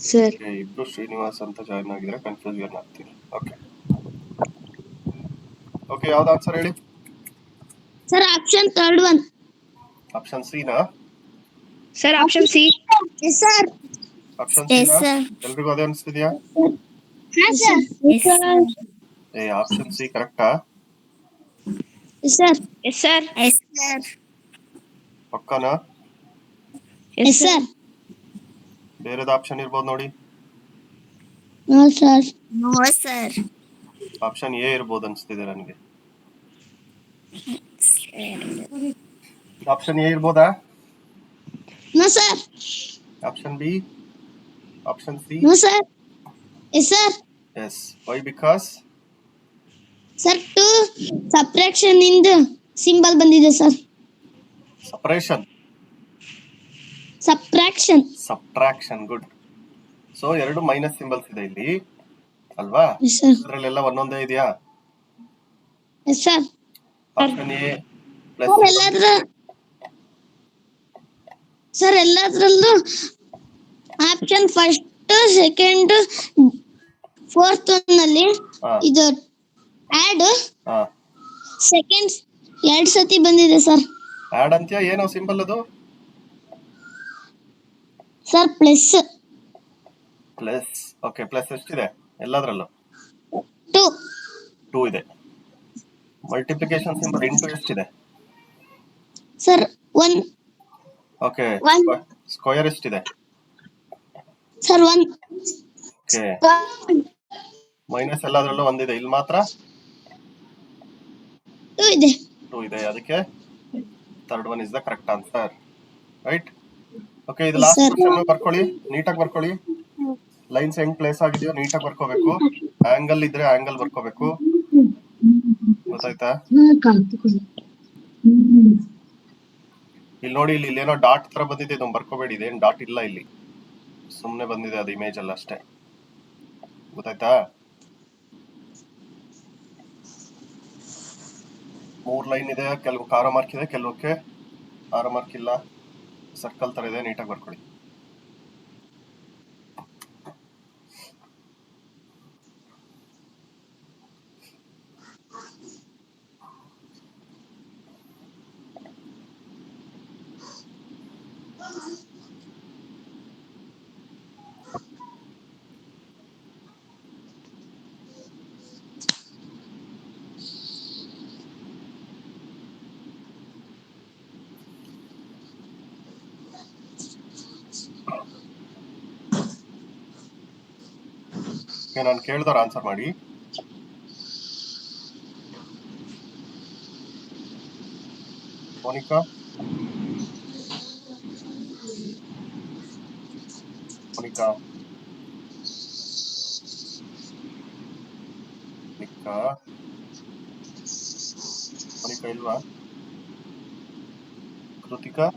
ಸರ್ ಇಬ್ರು ಶ್ರೀನಿವಾಸ್ ಅಂತ ಜಾಯ್ನ್ ಆಗಿದ್ರೆ ಕನ್ಫ್ಯೂಷನ್ ಆಗ್ತಿದೆ. ಓಕೆ, ಯಾವ್ದು ಆನ್ಸರ್ ಹೇಳಿ? Sir option third one. Option C ನಾ? Sir option C. Yes sir. Option C ನಾ? ಎಲ್ರಿಗೂ ಅದೇ ಅನಿಸ್ತಿದ್ಯಾ? ಆಪ್ಷನ್ ಸಿ ಕರೆಕ್ಟಾ? Yes sir. Yes sir. Yes sir. ಪಕ್ಕನಾ? Yes sir. ಬೇರೆದ ಆಪ್ಷನ್ ಇರ್ಬೋದು ನೋಡಿ. No sir. No sir. Option A ಇರ್ಬೋದು ಅನ್ಸ್ತಿದೆ ನನಗೆ. ಆಪ್ಷನ್ ಎ ಇರ್ಬೋದಾ? No sir. Option B? Option C? No sir. Yes sir. Yes. Why? Because sir 2 subtraction ಇಂದ symbol ಬಂದಿದೆ sir. Separation. Subtraction. Good. So 2 minus symbols ಇದೆ ಇಲ್ಲಿ ಅಲ್ವಾ? ಇದರಲ್ಲೆಲ್ಲ ಒಂದೊಂದೇ ಇದೆಯಾ? ಆಪ್ಷನ್ ಎ ಪ್ಲಸ್ ಸರ್ ಎಲ್ಲದ್ರಲ್ಲೂ ಆಪ್ಷನ್ ಫಸ್ಟ್ ಸೆಕೆಂಡ್ ಫೋರ್ತ್ ನಲ್ಲಿ ಇದು ಆಡ್ ಸೆಕೆಂಡ್ 2 ಸತಿ ಬಂದಿದೆ ಸರ್. ಆಡ್ ಅಂತ್ಯ ಏನೋ ಸಿಂಬಲ್ ಅದು ಸರ್ ಪ್ಲಸ್. ಓಕೆ, ಪ್ಲಸ್ ಎಷ್ಟಿದೆ ಎಲ್ಲದರಲ್ಲೂ? 2 ಇದೆ. ಮಲ್ಟಿಪ್ಲಿಕೇಶನ್ ಸಿಂಬಲ್ ಇಂಟು ಎಷ್ಟಿದೆ ಸರ್ 1. ಓಕೆ, ಸ್ಕ್ವೇರ್ ಎಷ್ಟಿದೆ ಸರ್ 1. ಓಕೆ, ಮೈನಸ್ ಎಲ್ಲದರಲ್ಲೂ ಒಂದಿದೆ, ಇಲ್ಲಿ ಮಾತ್ರ 2 ಇದೆ. ಅದಕ್ಕೆ third one is the correct answer. Right. Okay, ಇದು ಲಾಸ್ಟ್ ಕ್ವೆಶ್ಚನ್ ಬರ್ಕೊಳ್ಳಿ, ನೀಟಾಗಿ ಬರ್ಕೊಳ್ಳಿ. ಲೈನ್ಸ್ ಹೆಂಗ್ ಪ್ಲೇಸ್ ಆಗಿದೆಯೋ ನೀಟಾಗಿ ಬರ್ಕೋಬೇಕು. ಆಂಗಲ್ ಇದ್ರೆ ಆಂಗಲ್ ಬರ್ಕೋಬೇಕು. ಗೊತ್ತಾಯ್ತಾ? ಇಲ್ಲಿ ನೋಡಿ, ಇಲ್ಲಿ ಏನೋ ಡಾಟ್ ತರ ಬಂದಿದೆ, ಇದೊಂದು ಬರ್ಕೋಬೇಡಿ. ಇದೇನು ಡಾಟ್ ಇಲ್ಲ ಇಲ್ಲಿ, ಸುಮ್ನೆ ಬಂದಿದೆ ಅದು ಇಮೇಜ್ ಅಲ್ಲ ಅಷ್ಟೇ. ಗೊತ್ತಾಯ್ತಾ? 3 ಲೈನ್ ಇದೆ, ಕೆಲವು ಆರೋ ಮಾರ್ಕ್ ಇದೆ, ಕೆಲವಕ್ಕೆ ಆರೋ ಮಾರ್ಕ್ ಇಲ್ಲ. ಸರ್ಕಲ್ ತರ ಇದೆ, ನೀಟಾಗಿ ಬರ್ಕೊಳ್ಳಿ. ನಾನು ಕೇಳಿದವ್ರು ಆನ್ಸರ್ ಮಾಡಿ. ಮೋನಿಕಾ, ಮೋನಿಕಾ ಇಲ್ವಾ? Kritika,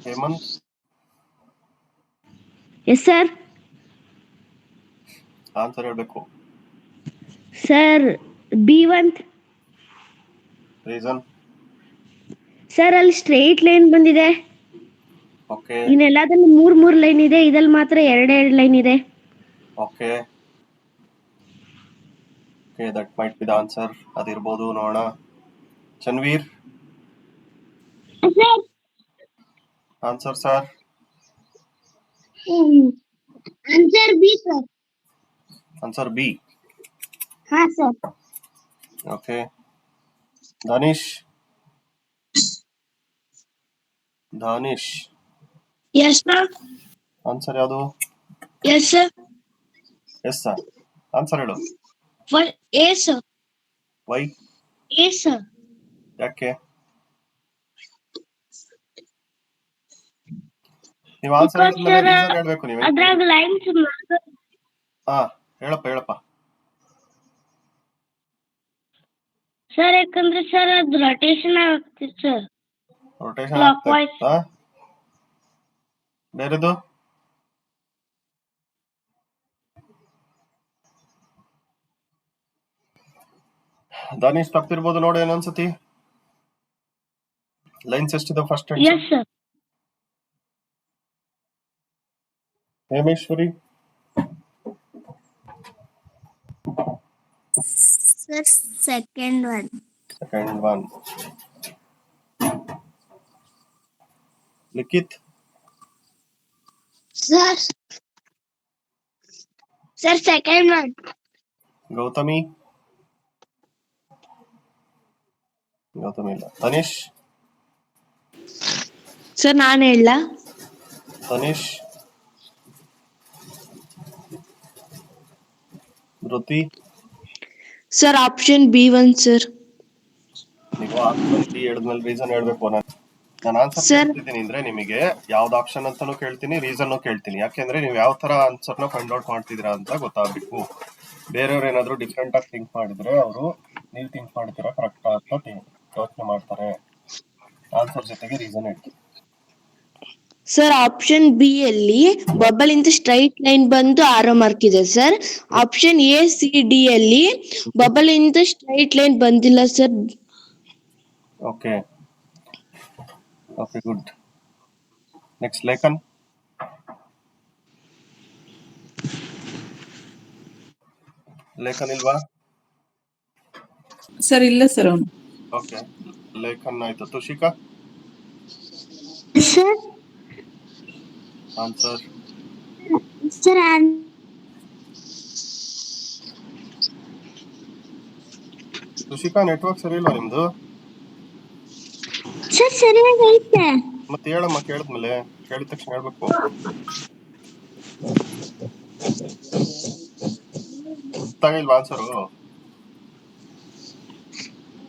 Hemant, yes sir. Answer ಹೇಳ್ಬೇಕು. Sir B1. ರೀಸನ್? ಸರ್ ಅಲ್ಲಿ ಸ್ಟ್ರೈಟ್ ಲೈನ್ ಬಂದಿದೆ. ಓಕೆ, ಇನ್ನೆಲ್ಲದಲ್ಲಿ 3 ಲೈನ್ ಇದೆ, ಇದಲ್ಲಿ ಮಾತ್ರ 2 ಲೈನ್ ಇದೆ. Okay, that might be the answer. ಅದಿರ್ಬೋದು, ನೋಡೋಣ. Chanveer, answer sir? Answer B sir. Answer B. ಹಾ sir. Okay, Danish. Yes sir. Answer ಯಾವುದು? Yes sir. Yes sir. Answer ಹೇಳು. A sir. Why? A sir. ಯಾಕೆ? ನೀವು ಆನ್ಸರ್ ಹೇಳಿದ್ಮೇಲೆ ರೀಸನ್ ಹೇಳ್ಬೇಕು ನೀವೇ. ಅದ್ರಾಗ ಲೈನ್ಸ್ ಹಾ, ಹೇಳಪ್ಪ. ಸರ್ ಯಾಕಂದ್ರೆ ಸರ್ ಅದು ರೊಟೇಷನ್ ಆಗ್ತಿದೆ ಸರ್. ರೊಟೇಷನ್ ಆಗ್ತಾ? ಬೇರೆದು? ದಾನಿಶ್ ತಪ್ಪಿರ್ಬೋದು ನೋಡಿ ಏನನ್ಸತಿ. ಲೈನ್ಸ್ ಎಷ್ಟಿದೆ first? Yes sir. Hemeshwari? Sir second one. Likhith? Sir second one. Gautami ಇಲ್ಲ. ತನಿಷ್? ಸರ್ ನಾನು ಹೇಳ? Tanish? Dhruti? Sir option B1 sir. ನೀವು ಆಪ್ಷನ್ ಬಿ ಹೇಳಿದ್ಮೇಲೆ ರೀಸನ್ ಹೇಳ್ಬೇಕು. ನಾನು ಆನ್ಸರ್ ಕೇಳ್ತಿದ್ದೀನಿ ಅಂದ್ರೆ ನಿಮಗೆ ಯಾವ್ದು ಆಪ್ಷನ್ ಅಂತಾನು ಕೇಳ್ತೀನಿ, ರೀಸನ್ ಕೇಳ್ತೀನಿ. ಯಾಕೆಂದ್ರೆ ನೀವು ಯಾವ ತರ ಆನ್ಸರ್ನ ಫೈಂಡ್ ಔಟ್ ಮಾಡ್ತಿದ್ದೀರಾ ಅಂತ ಗೊತ್ತಾಗಬೇಕು. ಬೇರೆಯವ್ರು ಏನಾದ್ರು ಡಿಫ್ರೆಂಟ್ ಆಗಿ ಥಿಂಕ್ ಮಾಡಿದ್ರೆ ಅವರು ನೀವು ಥಿಂಕ್ ಮಾಡ್ತೀರಾ ಕರೆಕ್ಟ್ ಅಂತ ಯೋಚನೆ ಮಾಡ್ತಾರೆ. ಆನ್ಸರ್ ಜೊತೆಗೆ ರೀಸನ್ ಹೇಳಿ. ಸರ್ ಆಪ್ಷನ್ ಬಿ ಅಲ್ಲಿ ಬಬಲ್ ಇಂದ ಸ್ಟ್ರೈಟ್ ಲೈನ್ ಬಂದು ಆರೋ ಮಾರ್ಕ್ ಇದೆ sir. Option A C D ಅಲ್ಲಿ ಬಬಲ್ ಇಂದ ಸ್ಟ್ರೈಟ್ ಲೈನ್ ಬಂದಿಲ್ಲ sir. Okay okay good. Next Lekhan. Lekhan ಇಲ್ವಾ? ಸರ್ ಇಲ್ಲ ಸರ್ ಅವನು. ಓಕೆ ಲೇಖನ್ ಆಯ್ತು. Tushika sir answer. Sir Tushika network ಸರಿ ಇಲ್ವಾ ನಿಮ್ದು? ಸರ್ ಸರಿಯಾಗಿ ಐತೆ. ಮತ್ತೆ ಹೇಳಮ್ಮ, ಕೇಳಿದ್ಮೇಲೆ ಕೇಳಿದ ತಕ್ಷಣ ಹೇಳ್ಬೇಕು. ಗೊತ್ತಾಗಿಲ್ವಾ ಆನ್ಸರು?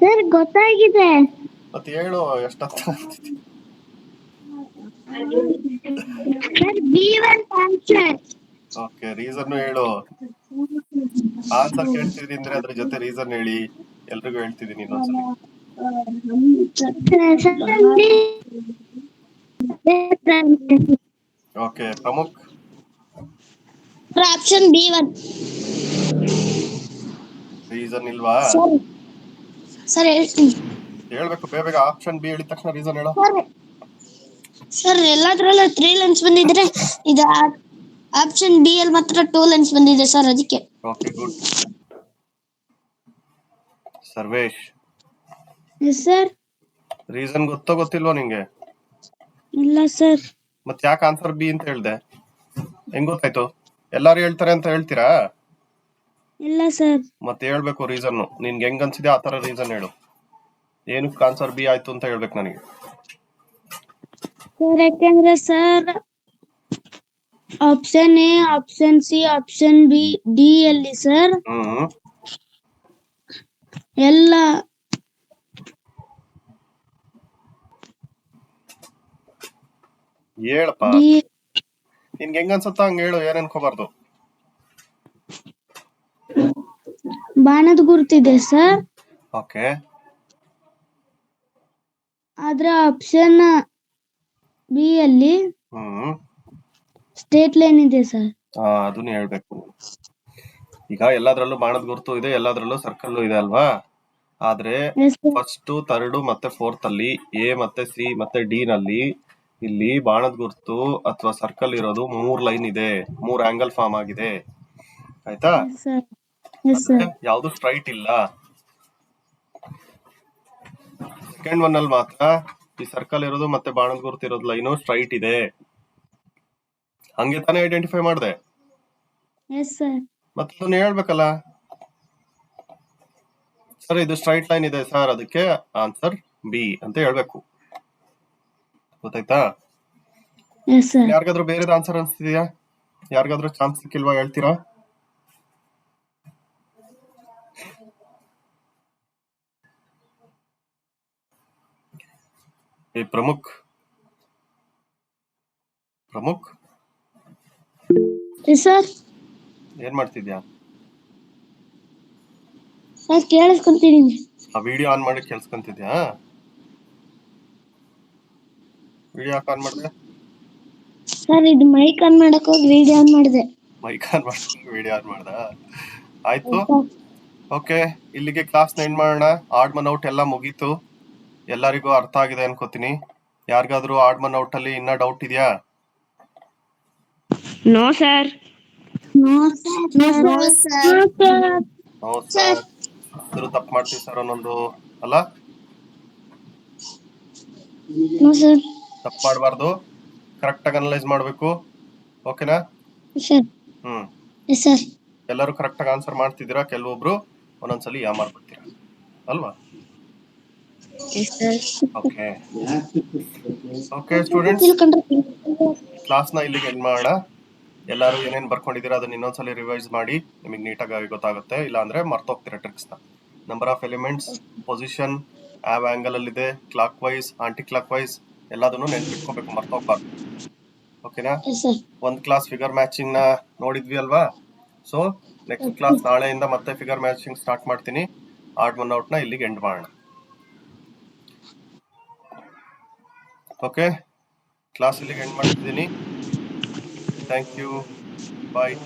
ಸರ್ ಗೊತ್ತಾಗಿದೆ. ಮತ್ತೆ ಹೇಳು ಎಷ್ಟಂತ. Sir B1 answer. Okay reason ಹೇಳು. ಆನ್ಸರ್ ಕೇಳ್ತಿದೀನಿ ಅಂದ್ರೆ ಅದ್ರ ಜೊತೆ ರೀಸನ್ ಹೇಳಿ. ಎಲ್ರಿಗೂ ಹೇಳ್ತಿದೀನಿ ಇನ್ನೊಂದ್ಸಲಿ. ಓಕೆ ಪ್ರಮುಖ್. Option B1. ರೀಸನ್ ಇಲ್ವಾ? ಸರ್ ಹೇಳ್ತೀನಿ. ಹೇಳ್ಬೇಕು ಬೇಗ. ಆಪ್ಷನ್ ಬಿ ಹೇಳಿದ ತಕ್ಷಣ ರೀಸನ್ ಹೇಳು. ಸರ್ ಎಲ್ಲಾದ್ರಲ್ಲೂ 3 ಲೈನ್ಸ್ ಬಂದಿದ್ರೆ ಇದು ಆಪ್ಷನ್ ಬಿ ಅಲ್ಲಿ ಮಾತ್ರ 2 ಲೈನ್ಸ್ ಬಂದಿದೆ ಸರ್, ಅದಕ್ಕೆ. Okay good. Sarvesh. Sir reason ಗೊತ್ತೋ ಗೊತ್ತಿಲ್ವಾ ನಿಂಗೆ? ಇಲ್ಲ ಸರ್. ಮತ್ತೆ ಯಾಕೆ ಆನ್ಸರ್ ಬಿ ಅಂತ ಹೇಳ್ದೆ? ಹೆಂಗ್ ಗೊತ್ತಾಯ್ತು? ಎಲ್ಲಾರು ಹೇಳ್ತಾರೆ ಅಂತ ಹೇಳ್ತೀರಾ? ಇಲ್ಲ ಸರ್. ಮತ್ತೆ ಹೇಳ್ಬೇಕು ರೀಸನ್. ನಿನ್ಗೆ ಹೆಂಗ್ ಅನ್ಸಿದೆ ಆ ತರ ರೀಸನ್ ಹೇಳು. ಏನಕ್ಕೆ ಆನ್ಸರ್ ಬಿ ಆಯ್ತು ಅಂತ ಹೇಳ್ಬೇಕು ನನಗೆ. ಸರ್ ಯಾಕಂದ್ರೆ sir option A, option C, option B, D ಅಲ್ಲಿ ಸರ್ ಎಲ್ಲ ಹೇಳಪ್ಪ. ನಿನ್ಗೆ ಹೆಂಗ್ ಅನ್ಸುತ್ತ ಹಂಗ ಹೇಳು, ಏನ್ ಅನ್ಕೋಬಾರ್ದು. ಬಾಣದ ಗುರುತಿದೆ ಸರ್. ಓಕೆ. ಆದ್ರೆ ಆಪ್ಷನ್ ಬಿ ಅಲ್ಲಿ ಸ್ಟ್ರೇಟ್ ಲೈನ್ ಇದೆ ಸರ್. ಅದನ್ನ ಹೇಳ್ಬೇಕು. ಈಗ ಎಲ್ಲಾದ್ರಲ್ಲೂ ಬಾಣದ ಗುರುತು ಇದೆ, ಎಲ್ಲಾದ್ರಲ್ಲೂ ಸರ್ಕಲ್ ಇದೆ ಅಲ್ವಾ? ಆದ್ರೆ ಫಸ್ಟ್, ಥರ್ಡ್ ಮತ್ತೆ ಫೋರ್ತ್ ಅಲ್ಲಿ ಎ ಮತ್ತೆ ಸಿ ಮತ್ತೆ ಡಿ ನಲ್ಲಿ ಇಲ್ಲಿ ಬಾಣದ ಗುರುತು ಅಥವಾ ಸರ್ಕಲ್ ಇರೋದು 3 ಲೈನ್ ಇದೆ, 3 ಆಂಗಲ್ ಫಾರ್ಮ್ ಆಗಿದೆ. ಆಯ್ತಾ? ಯಾವ್ದು ಸ್ಟ್ರೈಟ್ ಇಲ್ಲ. ಸೆಕೆಂಡ್ ಒನ್ ಅಲ್ಲಿ ಮಾತ್ರ ಈ ಸರ್ಕಲ್ ಇರೋದು ಮತ್ತೆ ಬಾಣದ ಗುರುತು ಇರೋದು ಲೈನು ಸ್ಟ್ರೈಟ್ ಇದೆ. ಹಂಗೆ ತಾನೇ ಐಡೆಂಟಿಫೈ ಮಾಡಿದೆ. ಮತ್ತೆ ಅದನ್ನ ಹೇಳ್ಬೇಕಲ್ಲ. ಸರ್ ಇದು ಸ್ಟ್ರೈಟ್ ಲೈನ್ ಇದೆ ಸರ್, ಅದಕ್ಕೆ ಆನ್ಸರ್ ಬಿ ಅಂತ ಹೇಳ್ಬೇಕು. ಗೊತ್ತಾಯ್ತಾ? ಯಾರಿಗಾದ್ರೂ ಬೇರೆದ ಆನ್ಸರ್ ಅನ್ಸ್ತಿದ್ಯಾ? ಯಾರಿಗಾದ್ರೂ ಚಾನ್ಸ್ ಸಿಕ್ಕಿಲ್ವಾ? ಹೇಳ್ತೀರಾ? ಪ್ರಮುಖ್ ಸರ್ ಏನ್ ಮಾಡ್ತಿದ್ಯಾ? ಸರ್ ಕೇಳಿಸ್ಕೊಂತಿದೀನಿ. ಆ ವಿಡಿಯೋ ಆನ್ ಮಾಡಿ ಕೇಳಿಸ್ಕೊಂತಿದ್ಯಾ? ವಿಡಿಯೋ ಆನ್ ಮಾಡಿದೆ ಸರ್. ಇದು ಮೈಕ್ ಆನ್ ಮಾಡಕ್ ಹೋಗಿ ವಿಡಿಯೋ ಆನ್ ಮಾಡಿದೆ. ಮೈಕ್ ಆನ್ ಮಾಡಿ ವಿಡಿಯೋ ಆನ್ ಮಾಡ್ದ? ಆಯ್ತು. ಓಕೆ, ಇಲ್ಲಿಗೆ ಕ್ಲಾಸ್ ಎಂಡ್ ಮಾಡೋಣ. ಆಡ್ ಮನ್ ಔಟ್ ಎಲ್ಲ ಮುಗೀತು. ಎಲ್ಲರಿಗೂ ಅರ್ಥ ಆಗಿದೆ ಅನ್ಕೋತೀನಿ. ಯಾರಿಗಾದ್ರೂ ಆಡ್ ಮನ್ ಔಟ್ ಅಲ್ಲಿ ಇನ್ನ ಡೌಟ್ ಇದೆಯಾ? No sir. ತಪ್ಪು ಮಾಡ್ತೀವಿ ಸರ್ ಅನ್ನೊಂದು ಅಲ್ಲ. ತಪ್ಪು ಮಾಡಬಾರ್ದು, ಕರೆಕ್ಟ್ ಆಗಿ ಅನಲೈಸ್ ಮಾಡ್ಬೇಕು. ಓಕೆನಾ? ಎಲ್ಲರೂ ಕರೆಕ್ಟ್ ಆಗಿ ಆನ್ಸರ್ ಮಾಡ್ತಿದ್ದೀರಾ? ಕೆಲವೊಬ್ರು ಒಂದೊಂದ್ಸಲಿ ಯಾಮಾರ್ಬಿಡ್ತೀರಾ ಅಲ್ವಾ? ಓಕೆ ಓಕೆ ಸ್ಟೂಡೆಂಟ್ಸ್, ಕ್ಲಾಸ್ನ ಇಲ್ಲಿಗೆ ಎಂಡ್ ಮಾಡೋಣ. ಎಲ್ಲರೂ ಏನೇನು ಬರ್ಕೊಂಡಿದ್ದೀರಾ ಅದನ್ನ ಇನ್ನೊಂದ್ಸಲಿ ರಿವೈಸ್ ಮಾಡಿ, ನಿಮಗೆ ನೀಟಾಗಿ ಗೊತ್ತಾಗುತ್ತೆ. ಇಲ್ಲಾಂದ್ರೆ ಮರ್ತೋಗ್ತೀರಾ ಟ್ರಿಕ್ಸ್ನ. ನಂಬರ್ ಆಫ್ ಎಲಿಮೆಂಟ್ಸ್, ಪೊಸಿಷನ್, ಯಾವ ಆಂಗಲ್ ಅಲ್ಲಿ ಇದೆ, clock wise, aunty clock wise ಎಲ್ಲದನ್ನು ನೆನ್ಪಿಟ್ಕೋಬೇಕು, ಮರ್ತೋಗ್ಬಾರ್ದು. ಓಕೆನಾ? ಒಂದ್ ಕ್ಲಾಸ್ ಫಿಗರ್ ಮ್ಯಾಚಿಂಗ್ ನ ನೋಡಿದ್ವಿ ಅಲ್ವಾ? ಸೊ ನೆಕ್ಸ್ಟ್ ಕ್ಲಾಸ್ ನಾಳೆಯಿಂದ ಮತ್ತೆ ಫಿಗರ್ ಮ್ಯಾಚಿಂಗ್ ಸ್ಟಾರ್ಟ್ ಮಾಡ್ತೀನಿ. ಆಡ್ ಒನ್ ಔಟ್ನ ಇಲ್ಲಿಗೆ ಎಂಡ್ ಮಾಡೋಣ. ಓಕೆ, ಕ್ಲಾಸ್ ಇಲ್ಲಿಗೆ ಎಂಡ್ ಮಾಡ್ತಿದ್ದೀನಿ. Thank you, bye.